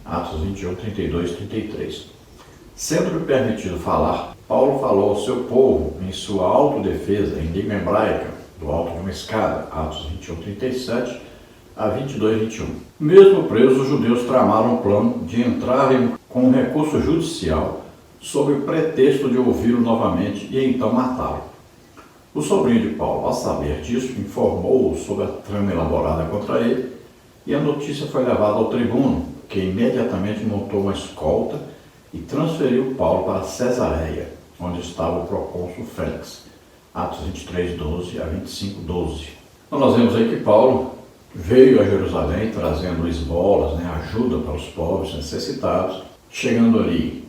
Atos 21, 32 e 33. Sendo-lhe permitido falar, Paulo falou ao seu povo em sua autodefesa, em língua hebraica, do alto de uma escada, Atos 21, 37 a 22, 21. Mesmo presos, os judeus tramaram o plano de entrarem com um recurso judicial sob o pretexto de ouvi-lo novamente e então matá-lo. O sobrinho de Paulo, ao saber disso, informou-o sobre a trama elaborada contra ele e a notícia foi levada ao tribuno, que imediatamente montou uma escolta e transferiu Paulo para Cesareia, onde estava o procônsul Félix. Atos 23, 12 a 25, 12. Então nós vemos aí que Paulo veio a Jerusalém trazendo esmolas, ajuda para os pobres necessitados. Chegando ali,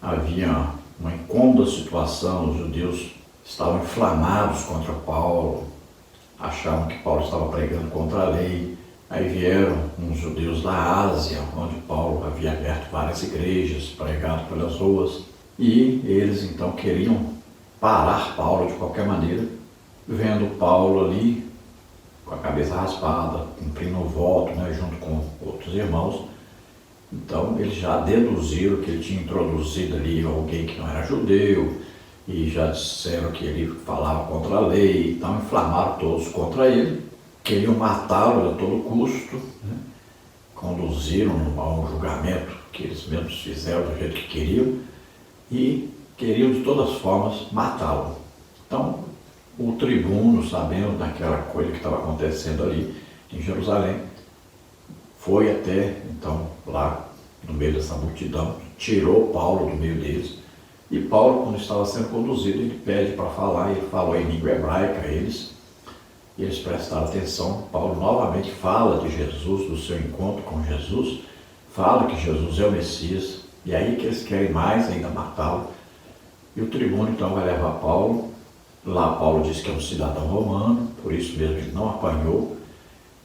havia uma incômoda situação, os judeus estavam inflamados contra Paulo, achavam que Paulo estava pregando contra a lei. Aí vieram uns judeus da Ásia, onde Paulo havia aberto várias igrejas, pregado pelas ruas, e eles então queriam parar Paulo de qualquer maneira, vendo Paulo ali com a cabeça raspada, cumprindo o voto, junto com outros irmãos. Então eles já deduziram que ele tinha introduzido ali alguém que não era judeu, e já disseram que ele falava contra a lei, então inflamaram todos contra ele. Queriam matá-lo a todo custo, conduziram a um julgamento que eles mesmos fizeram do jeito que queriam e queriam de todas as formas matá-lo. Então, o tribuno, sabendo daquela coisa que estava acontecendo ali em Jerusalém, foi até, então, lá no meio dessa multidão, tirou Paulo do meio deles, e Paulo, quando estava sendo conduzido, ele pede para falar, ele falou em língua hebraica a eles. E eles prestaram atenção. Paulo novamente fala de Jesus, do seu encontro com Jesus, fala que Jesus é o Messias, e aí que eles querem mais ainda matá-lo. E o tribuno então vai levar Paulo. Lá Paulo diz que é um cidadão romano, por isso mesmo ele não apanhou,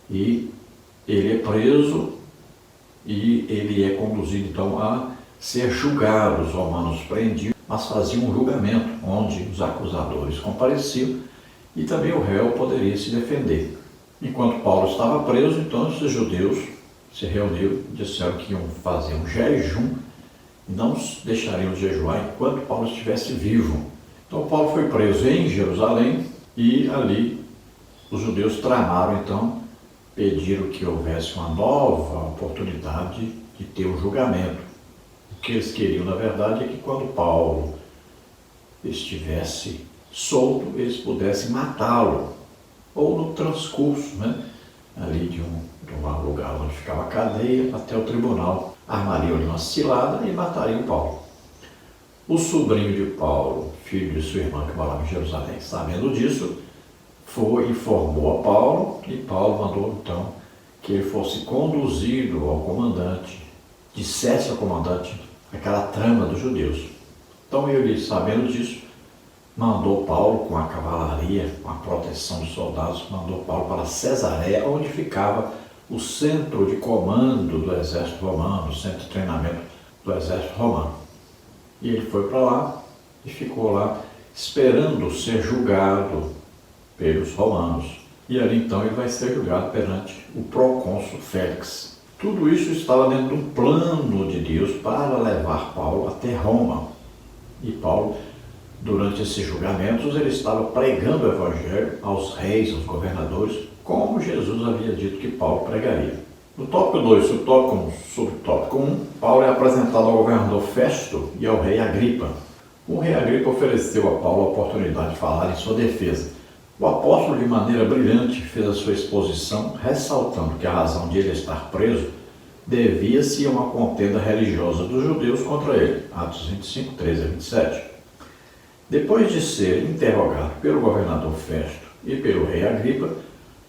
e ele é preso e ele é conduzido então a ser julgado. Os romanos prendiam, mas faziam um julgamento onde os acusadores compareciam e também o réu poderia se defender. Enquanto Paulo estava preso, então esses judeus se reuniram, disseram que iam fazer um jejum e não deixariam de jejuar enquanto Paulo estivesse vivo. Então Paulo foi preso em Jerusalém e ali os judeus tramaram então, pediram que houvesse uma nova oportunidade de ter um julgamento. O que eles queriam, na verdade, é que quando Paulo estivesse solto, eles pudessem matá-lo, ou no transcurso, ali de um lugar onde ficava a cadeia até o tribunal, armariam uma cilada e matariam Paulo. O sobrinho de Paulo, filho de sua irmã que morava em Jerusalém, sabendo disso, foi e informou a Paulo, e Paulo mandou então que ele fosse conduzido ao comandante, dissesse ao comandante aquela trama dos judeus. Então ele, sabendo disso, mandou Paulo com a cavalaria, com a proteção dos soldados, mandou Paulo para Cesareia, onde ficava o centro de comando do exército romano, o centro de treinamento do exército romano. E ele foi para lá e ficou lá esperando ser julgado pelos romanos. E ali então ele vai ser julgado perante o procônsul Félix. Tudo isso estava dentro de um plano de Deus para levar Paulo até Roma. E Paulo, durante esses julgamentos, ele estava pregando o evangelho aos reis, aos governadores, como Jesus havia dito que Paulo pregaria. No tópico 2, subtópico 1, Paulo é apresentado ao governador Festo e ao rei Agripa. O rei Agripa ofereceu a Paulo a oportunidade de falar em sua defesa. O apóstolo, de maneira brilhante, fez a sua exposição, ressaltando que a razão de ele estar preso devia-se a uma contenda religiosa dos judeus contra ele. Atos 25, 13 a 27. Depois de ser interrogado pelo governador Festo e pelo rei Agripa,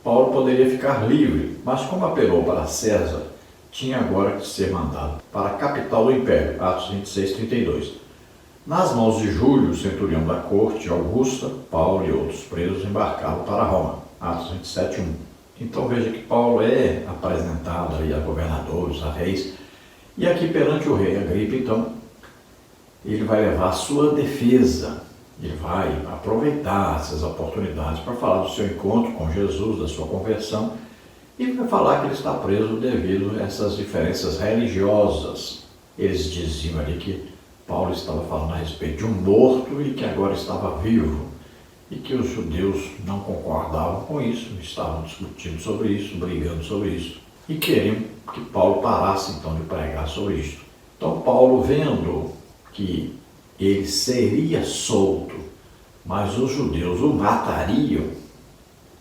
Paulo poderia ficar livre, mas como apelou para César, tinha agora que ser mandado para a capital do império. Atos 26, 32. Nas mãos de Júlio, centurião da corte Augusta, Paulo e outros presos embarcaram para Roma. Atos 27, 1. Então veja que Paulo é apresentado aí a governadores, a reis, e aqui perante o rei Agripa, então, ele vai levar a sua defesa. Ele vai aproveitar essas oportunidades para falar do seu encontro com Jesus, da sua conversão, e vai falar que ele está preso devido a essas diferenças religiosas. Eles diziam ali que Paulo estava falando a respeito de um morto e que agora estava vivo. e que os judeus não concordavam com isso, estavam discutindo sobre isso, brigando sobre isso, e queriam que Paulo parasse então de pregar sobre isso. Então Paulo, vendo que ele seria solto, mas os judeus o matariam,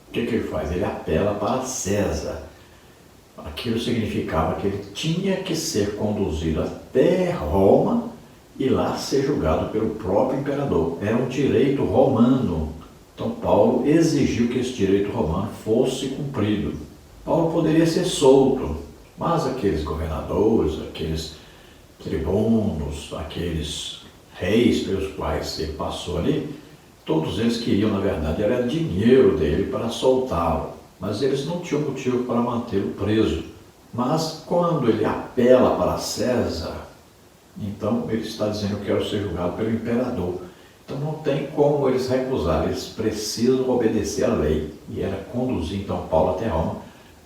o que ele faz? Ele apela para César. Aquilo significava que ele tinha que ser conduzido até Roma e lá ser julgado pelo próprio imperador. Era um direito romano. Então Paulo exigiu que esse direito romano fosse cumprido. Paulo poderia ser solto, mas aqueles governadores, aqueles tribunos, aqueles reis pelos quais ele passou ali, todos eles queriam, na verdade, era dinheiro dele para soltá-lo, mas eles não tinham motivo para mantê-lo preso. Mas quando ele apela para César, então ele está dizendo: eu quero ser julgado pelo imperador. Então não tem como eles recusar, eles precisam obedecer à lei. E era conduzir então Paulo até Roma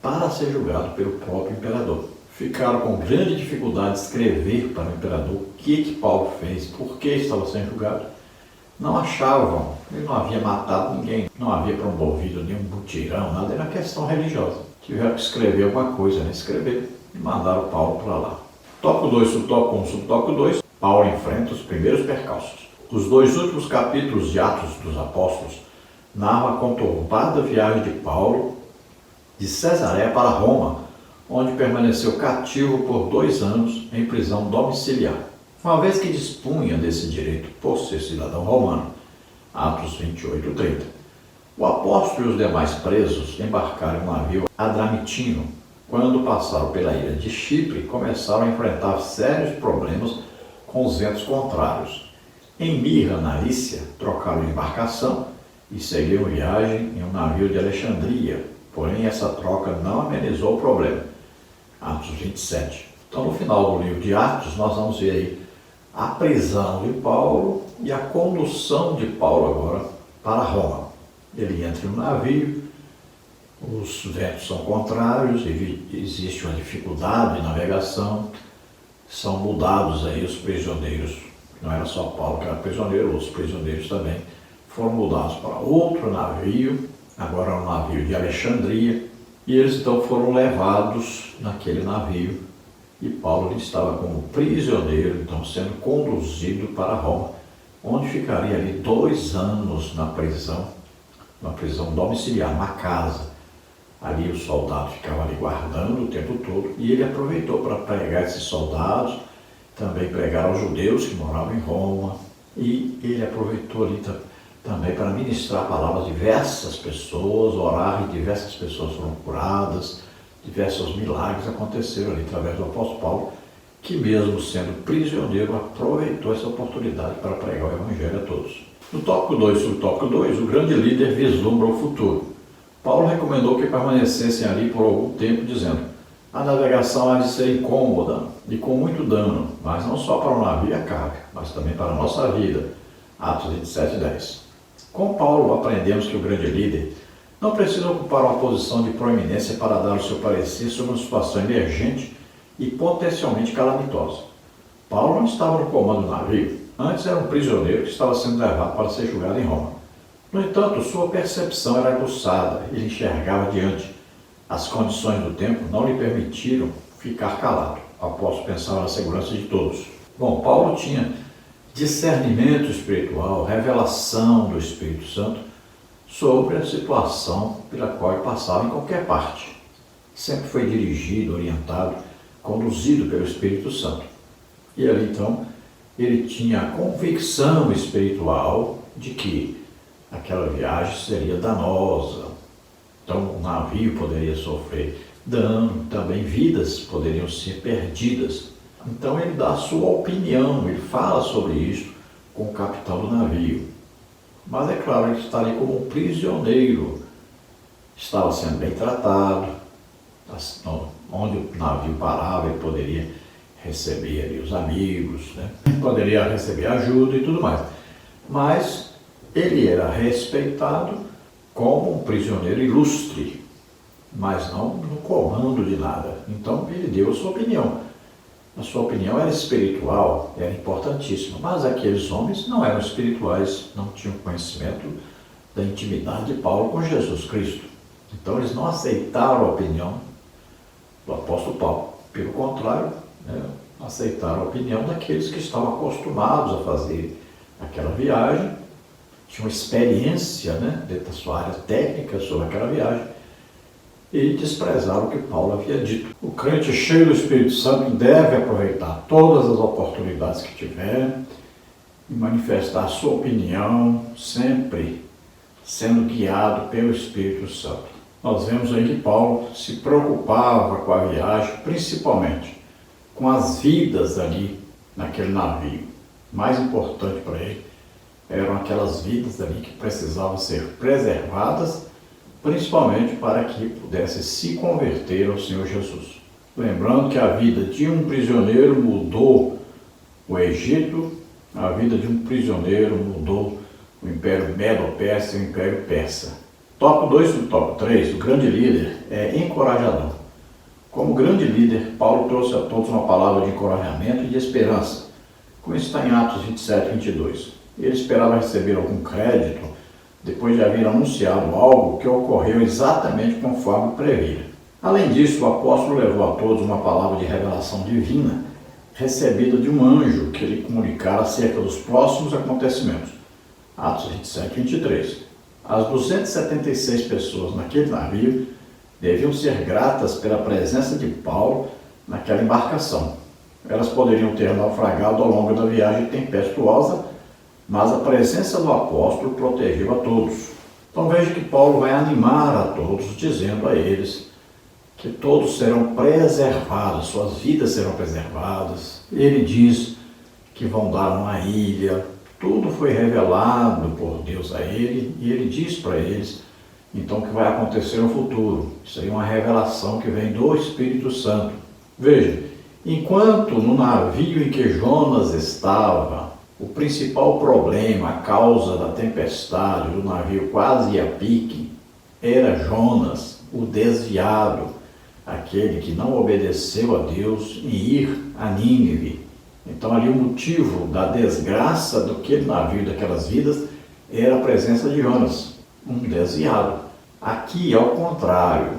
para ser julgado pelo próprio imperador. Ficaram com grande dificuldade de escrever para o imperador o que Paulo fez, por que estava sendo julgado. Não achavam, ele não havia matado ninguém, não havia promovido nenhum mutirão, nada, era questão religiosa. Tiveram que escrever alguma coisa, né? Escrever e mandaram Paulo para lá. Tópico 2, subtópico 1, subtópico 2, Paulo enfrenta os primeiros percalços. Os dois últimos capítulos de Atos dos Apóstolos narram a conturbada viagem de Paulo de Cesareia para Roma, onde permaneceu cativo por 2 anos em prisão domiciliar. Uma vez que dispunha desse direito por ser cidadão romano, Atos 28, 30, o apóstolo e os demais presos embarcaram em um navio adramitino. Quando passaram pela ilha de Chipre, começaram a enfrentar sérios problemas com os ventos contrários. Em Mirra, na Lícia, trocaram de embarcação e seguiram viagem em um navio de Alexandria, porém essa troca não amenizou o problema. Atos 27. Então, no final do livro de Atos, nós vamos ver aí a prisão de Paulo e a condução de Paulo agora para Roma. Ele entra em um navio, os ventos são contrários, existe uma dificuldade de navegação, são mudados aí os prisioneiros, não era só Paulo que era prisioneiro, os prisioneiros também foram mudados para outro navio, agora um navio de Alexandria, e eles então foram levados naquele navio, e Paulo estava como prisioneiro, então sendo conduzido para Roma, onde ficaria ali 2 anos na prisão, uma prisão domiciliar, uma casa. Ali os soldados ficavam ali guardando o tempo todo, e ele aproveitou para pregar esses soldados, também pregar aos judeus que moravam em Roma, e ele aproveitou ali também para ministrar palavras a diversas pessoas, orar, e diversas pessoas foram curadas, diversos milagres aconteceram ali através do apóstolo Paulo, que mesmo sendo prisioneiro, aproveitou essa oportunidade para pregar o evangelho a todos. No tópico 2, subtópico 2, o grande líder vislumbra o futuro. Paulo recomendou que permanecessem ali por algum tempo, dizendo: a navegação há de ser incômoda e com muito dano, mas não só para o navio e a carga, mas também para a nossa vida. Atos 27, 10. Com Paulo aprendemos que o grande líder não precisa ocupar uma posição de proeminência para dar o seu parecer sobre uma situação emergente e potencialmente calamitosa. Paulo não estava no comando do navio, antes era um prisioneiro que estava sendo levado para ser julgado em Roma. No entanto, sua percepção era aguçada, ele enxergava adiante. As condições do tempo não lhe permitiram ficar calado. O apóstolo pensava na segurança de todos. Bom, Paulo tinha discernimento espiritual, revelação do Espírito Santo sobre a situação pela qual ele passava em qualquer parte. Sempre foi dirigido, orientado, conduzido pelo Espírito Santo. E ali então, ele tinha a convicção espiritual de que aquela viagem seria danosa. Então o navio poderia sofrer dano, também vidas poderiam ser perdidas. Então ele dá a sua opinião, ele fala sobre isso com o capitão do navio. Mas é claro, ele está ali como um prisioneiro, estava sendo bem tratado, onde o navio parava ele poderia receber ali os amigos, né? Poderia receber ajuda e tudo mais. Mas ele era respeitado como um prisioneiro ilustre, mas não no comando de nada. Então ele deu a sua opinião. A sua opinião era espiritual, era importantíssima, mas aqueles homens não eram espirituais, não tinham conhecimento da intimidade de Paulo com Jesus Cristo. Então eles não aceitaram a opinião do apóstolo Paulo. Pelo contrário, aceitaram a opinião daqueles que estavam acostumados a fazer aquela viagem, tinham experiência dentro da sua área técnica sobre aquela viagem, e desprezaram o que Paulo havia dito. O crente cheio do Espírito Santo deve aproveitar todas as oportunidades que tiver e manifestar sua opinião, sempre sendo guiado pelo Espírito Santo. Nós vemos aí que Paulo se preocupava com a viagem, principalmente com as vidas ali naquele navio. Mais importante para ele eram aquelas vidas ali que precisavam ser preservadas, principalmente para que pudesse se converter ao Senhor Jesus. Lembrando que a vida de um prisioneiro mudou o Egito, a vida de um prisioneiro mudou o Império Medo-Persa e o Império Persa. Tópico 2 do tópico 3, o grande líder é encorajador. Como grande líder, Paulo trouxe a todos uma palavra de encorajamento e de esperança, como está em Atos 27, 22. Ele esperava receber algum crédito depois de haver anunciado algo que ocorreu exatamente conforme previa. Além disso, o apóstolo levou a todos uma palavra de revelação divina, recebida de um anjo que lhe comunicara acerca dos próximos acontecimentos. Atos 27, 23. As 276 pessoas naquele navio deviam ser gratas pela presença de Paulo naquela embarcação. Elas poderiam ter naufragado ao longo da viagem tempestuosa, mas a presença do apóstolo protegeu a todos. Então veja que Paulo vai animar a todos, dizendo a eles que todos serão preservados, suas vidas serão preservadas. Ele diz que vão dar uma ilha, tudo foi revelado por Deus a ele, e ele diz para eles, então, o que vai acontecer no futuro. Isso aí é uma revelação que vem do Espírito Santo. Veja, enquanto no navio em que Jonas estava, o principal problema, a causa da tempestade, do navio quase ia a pique, era Jonas, o desviado, aquele que não obedeceu a Deus em ir a Nínive. Então ali o motivo da desgraça daquele navio, daquelas vidas, era a presença de Jonas, um desviado. Aqui, ao contrário,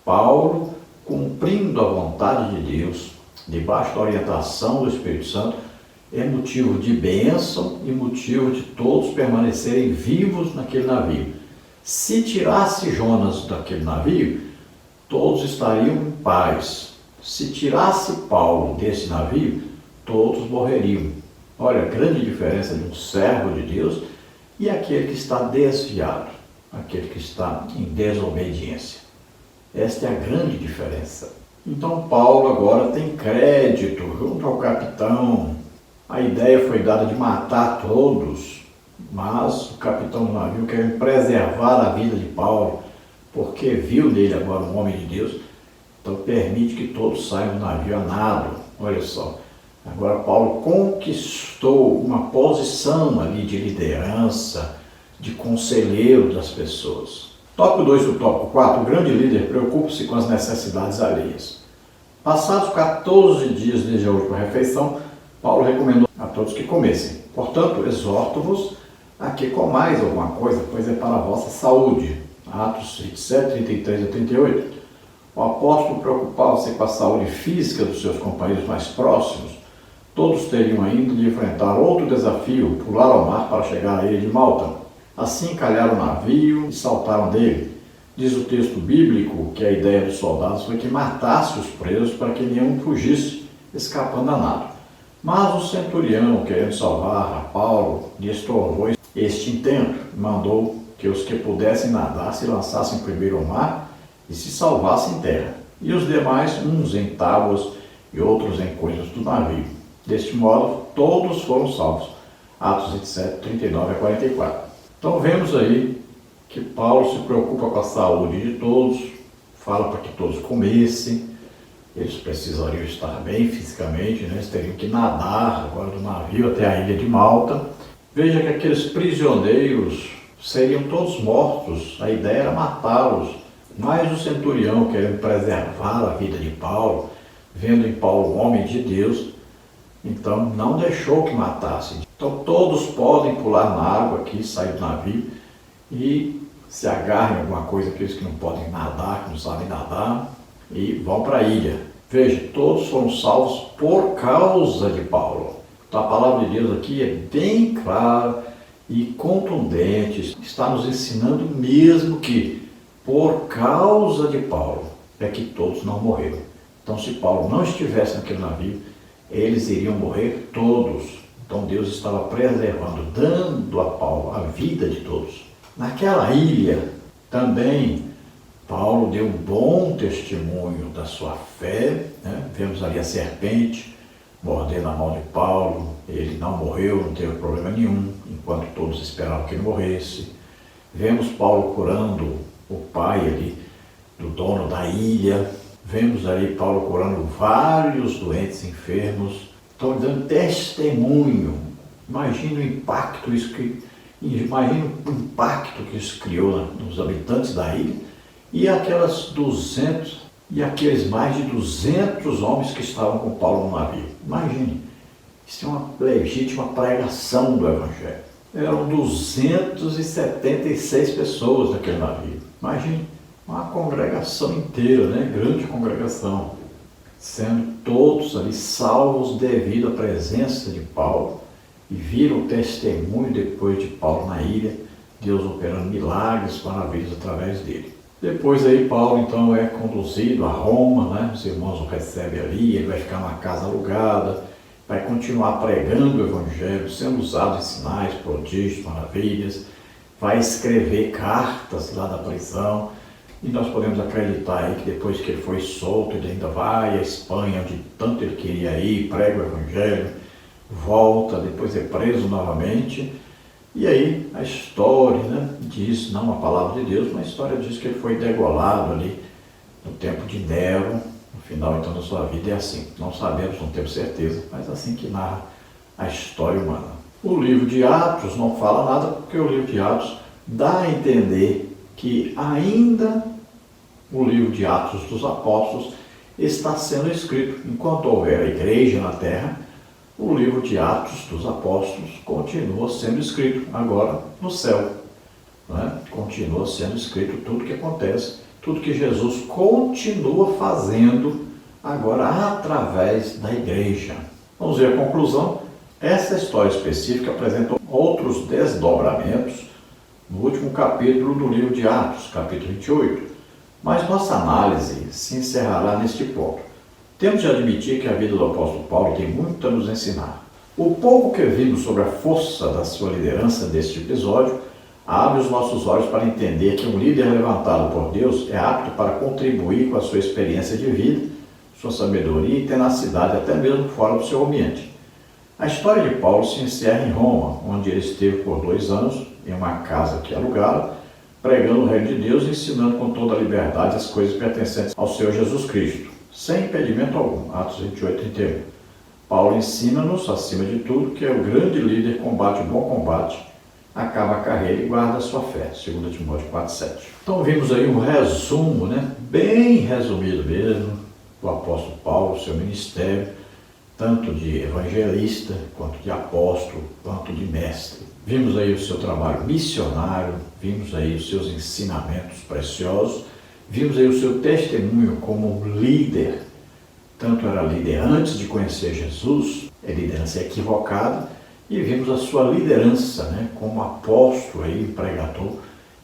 Paulo, cumprindo a vontade de Deus, debaixo da orientação do Espírito Santo, é motivo de bênção e motivo de todos permanecerem vivos naquele navio. Se tirasse Jonas daquele navio, todos estariam em paz. Se tirasse Paulo desse navio, todos morreriam. Olha a grande diferença de um servo de Deus e aquele que está desviado, aquele que está em desobediência. Esta é a grande diferença. Então Paulo agora tem crédito junto ao capitão. A ideia foi dada de matar todos, mas o capitão do navio quer preservar a vida de Paulo, porque viu nele agora um homem de Deus, então permite que todos saiam do navio a nado. Olha só, agora Paulo conquistou uma posição ali de liderança, de conselheiro das pessoas. Tópico 2 do tópico 4, o grande líder preocupa-se com as necessidades alheias. Passados 14 dias desde a última refeição, Paulo recomendou a todos que comessem. Portanto, exorto-vos a que comais alguma coisa, pois é para a vossa saúde. Atos 27, 33 a 38. O apóstolo preocupava-se com a saúde física dos seus companheiros mais próximos. Todos teriam ainda de enfrentar outro desafio, pular ao mar para chegar à ilha de Malta. Assim calharam o navio e saltaram dele. Diz o texto bíblico que a ideia dos soldados foi que matasse os presos para que nenhum fugisse, escapando a nado. Mas o centurião, querendo salvar a Paulo, lhe estorvou este intento, mandou que os que pudessem nadar se lançassem primeiro ao mar e se salvassem em terra, e os demais, uns em tábuas e outros em coisas do navio. Deste modo, todos foram salvos. Atos 27, 39 a 44. Então vemos aí que Paulo se preocupa com a saúde de todos, fala para que todos comessem. Eles precisariam estar bem fisicamente, eles teriam que nadar agora do navio até a ilha de Malta. Veja que aqueles prisioneiros seriam todos mortos, a ideia era matá-los. Mas o centurião, querendo preservar a vida de Paulo, vendo em Paulo um homem de Deus, então não deixou que matassem. Então todos podem pular na água aqui, sair do navio e se agarram em alguma coisa, aqueles que não podem nadar, que não sabem nadar, e vão para a ilha. Veja, todos foram salvos por causa de Paulo. Então a palavra de Deus aqui é bem clara e contundente, está nos ensinando mesmo que por causa de Paulo é que todos não morreram. Então se Paulo não estivesse naquele navio, eles iriam morrer todos. Então Deus estava preservando, dando a Paulo a vida de todos. Naquela ilha também Paulo deu um bom testemunho da sua fé, né? Vemos ali a serpente mordendo a mão de Paulo, ele não morreu, não teve problema nenhum, enquanto todos esperavam que ele morresse. Vemos Paulo curando o pai ali, do dono da ilha. Vemos ali Paulo curando vários doentes enfermos. Estão dando testemunho. Imagina o impacto que isso criou nos habitantes da ilha e aqueles mais de 200 homens que estavam com Paulo no navio. Imagine, isso é uma legítima pregação do Evangelho. Eram 276 pessoas naquele navio. Imagine, uma congregação inteira, né? Grande congregação, sendo todos ali salvos devido à presença de Paulo, e viram o testemunho depois de Paulo na ilha, Deus operando milagres, maravilhas através dele. Depois aí Paulo então é conduzido a Roma, né? Os irmãos o recebem ali, ele vai ficar numa casa alugada, vai continuar pregando o Evangelho, sendo usado em sinais, prodígios, maravilhas, vai escrever cartas lá da prisão, e nós podemos acreditar aí que depois que ele foi solto, ele ainda vai à Espanha, onde tanto ele queria ir, prega o Evangelho, volta, depois é preso novamente. E aí a história, né, diz, não a palavra de Deus, mas a história diz que ele foi degolado ali no tempo de Nero. No final então da sua vida é assim, não sabemos, não temos certeza, mas assim que narra a história humana. O livro de Atos não fala nada, porque o livro de Atos dá a entender que ainda o livro de Atos dos Apóstolos está sendo escrito. Enquanto houver a igreja na terra, o livro de Atos dos Apóstolos continua sendo escrito, agora no céu. Né? Continua sendo escrito tudo que acontece, tudo que Jesus continua fazendo agora através da igreja. Vamos ver a conclusão. Essa história específica apresenta outros desdobramentos no último capítulo do livro de Atos, capítulo 28. Mas nossa análise se encerrará neste ponto. Temos de admitir que a vida do apóstolo Paulo tem muito a nos ensinar. O pouco que vimos sobre a força da sua liderança neste episódio abre os nossos olhos para entender que um líder levantado por Deus é apto para contribuir com a sua experiência de vida, sua sabedoria e tenacidade, até mesmo fora do seu ambiente. A história de Paulo se encerra em Roma, onde ele esteve por 2 anos, em uma casa que alugaram, pregando o reino de Deus e ensinando com toda a liberdade as coisas pertencentes ao Senhor Jesus Cristo, sem impedimento algum. Atos 28, 31. Paulo ensina-nos, acima de tudo, que o grande líder combate o bom combate, acaba a carreira e guarda a sua fé. 2 Timóteo 4, 7. Então vimos aí um resumo, né? Bem resumido mesmo, do apóstolo Paulo, seu ministério, tanto de evangelista, quanto de apóstolo, quanto de mestre. Vimos aí o seu trabalho missionário, vimos aí os seus ensinamentos preciosos, vimos aí o seu testemunho como líder. Tanto era líder antes de conhecer Jesus, é liderança equivocada, e vimos a sua liderança, né, como apóstolo aí, pregador,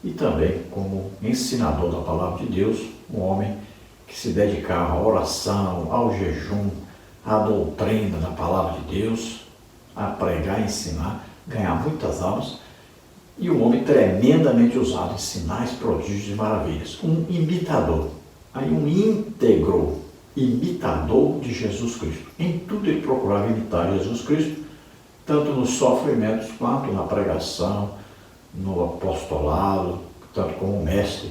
e também como ensinador da palavra de Deus, um homem que se dedicava à oração, ao jejum, à doutrina da palavra de Deus, a pregar, ensinar, ganhar muitas almas, e um homem tremendamente usado em sinais, prodígios e maravilhas. Um imitador, aí um íntegro imitador de Jesus Cristo. Em tudo ele procurava imitar Jesus Cristo, tanto nos sofrimentos quanto na pregação, no apostolado, tanto como mestre,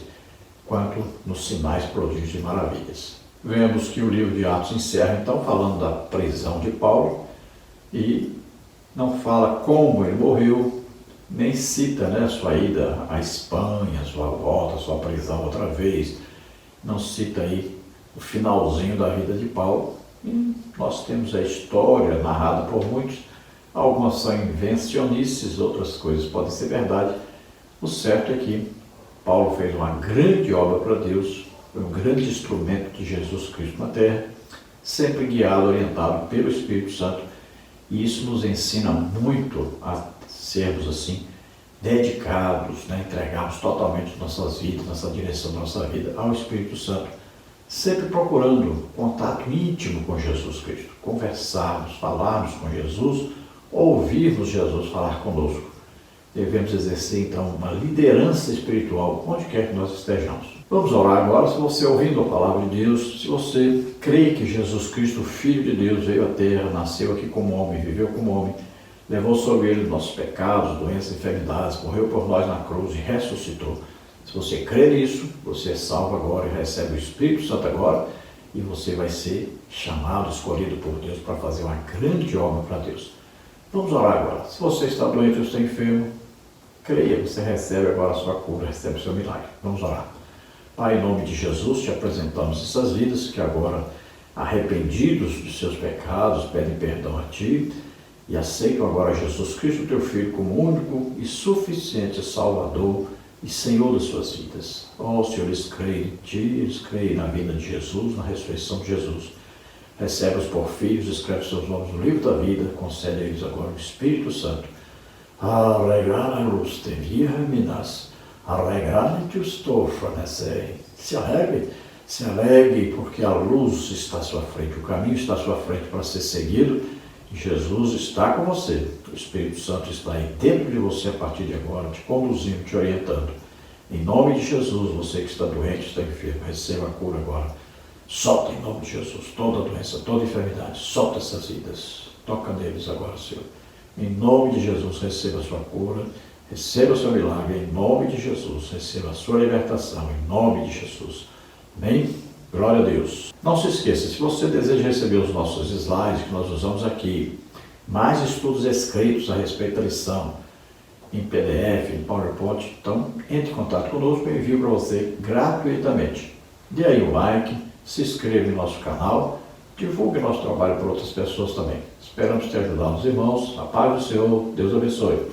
quanto nos sinais, prodígios e maravilhas. Vemos que o livro de Atos encerra então falando da prisão de Paulo e não fala como ele morreu, nem cita, né, sua ida à Espanha, sua volta, sua prisão outra vez. Não cita aí o finalzinho da vida de Paulo. E nós temos a história narrada por muitos. Algumas são invencionices, outras coisas podem ser verdade, O certo é que Paulo fez uma grande obra para Deus, foi um grande instrumento de Jesus Cristo na terra, sempre guiado, orientado pelo Espírito Santo, e isso nos ensina muito a sermos assim, dedicados, entregarmos totalmente nossas vidas, nossa direção da nossa vida ao Espírito Santo, sempre procurando contato íntimo com Jesus Cristo, conversarmos, falarmos com Jesus, ouvirmos Jesus falar conosco. Devemos exercer então uma liderança espiritual onde quer que nós estejamos. Vamos orar agora. Se você ouvindo a palavra de Deus, se você crê que Jesus Cristo, Filho de Deus, veio à terra, nasceu aqui como homem, viveu como homem, levou sobre ele nossos pecados, doenças, enfermidades, morreu por nós na cruz e ressuscitou. Se você crê nisso, você é salvo agora e recebe o Espírito Santo agora, e você vai ser chamado, escolhido por Deus para fazer uma grande obra para Deus. Vamos orar agora. Se você está doente ou está enfermo, creia, você recebe agora a sua cura, recebe o seu milagre. Vamos orar. Pai, em nome de Jesus, te apresentamos essas vidas que agora, arrependidos de seus pecados, pedem perdão a Ti e aceitam agora Jesus Cristo, Teu Filho, como único e suficiente Salvador e Senhor das suas vidas. Oh, Senhor, eles creem em Ti, eles creem na vida de Jesus, na ressurreição de Jesus. Recebe-os por filhos, escreve seus nomes no livro da vida, concede a eles agora o Espírito Santo. Arreglare-los te virminas, arreglare-te-os torfanecei. Se alegre, porque a luz está à sua frente, o caminho está à sua frente para ser seguido, e Jesus está com você. O Espírito Santo está aí dentro de você a partir de agora, te conduzindo, te orientando. Em nome de Jesus, você que está doente, está enfermo, receba a cura agora. Solta em nome de Jesus toda doença, toda enfermidade, solta essas vidas. Toca neles agora, Senhor. Em nome de Jesus, receba a sua cura, receba o seu milagre. Em nome de Jesus, receba a sua libertação. Em nome de Jesus. Amém? Glória a Deus. Não se esqueça, se você deseja receber os nossos slides que nós usamos aqui, mais estudos escritos a respeito da lição, em PDF, em PowerPoint, então entre em contato conosco e envio para você gratuitamente. Dê aí um like, se inscreva em nosso canal, divulgue nosso trabalho para outras pessoas também. Esperamos te ajudar, os irmãos. A paz do Senhor, Deus abençoe.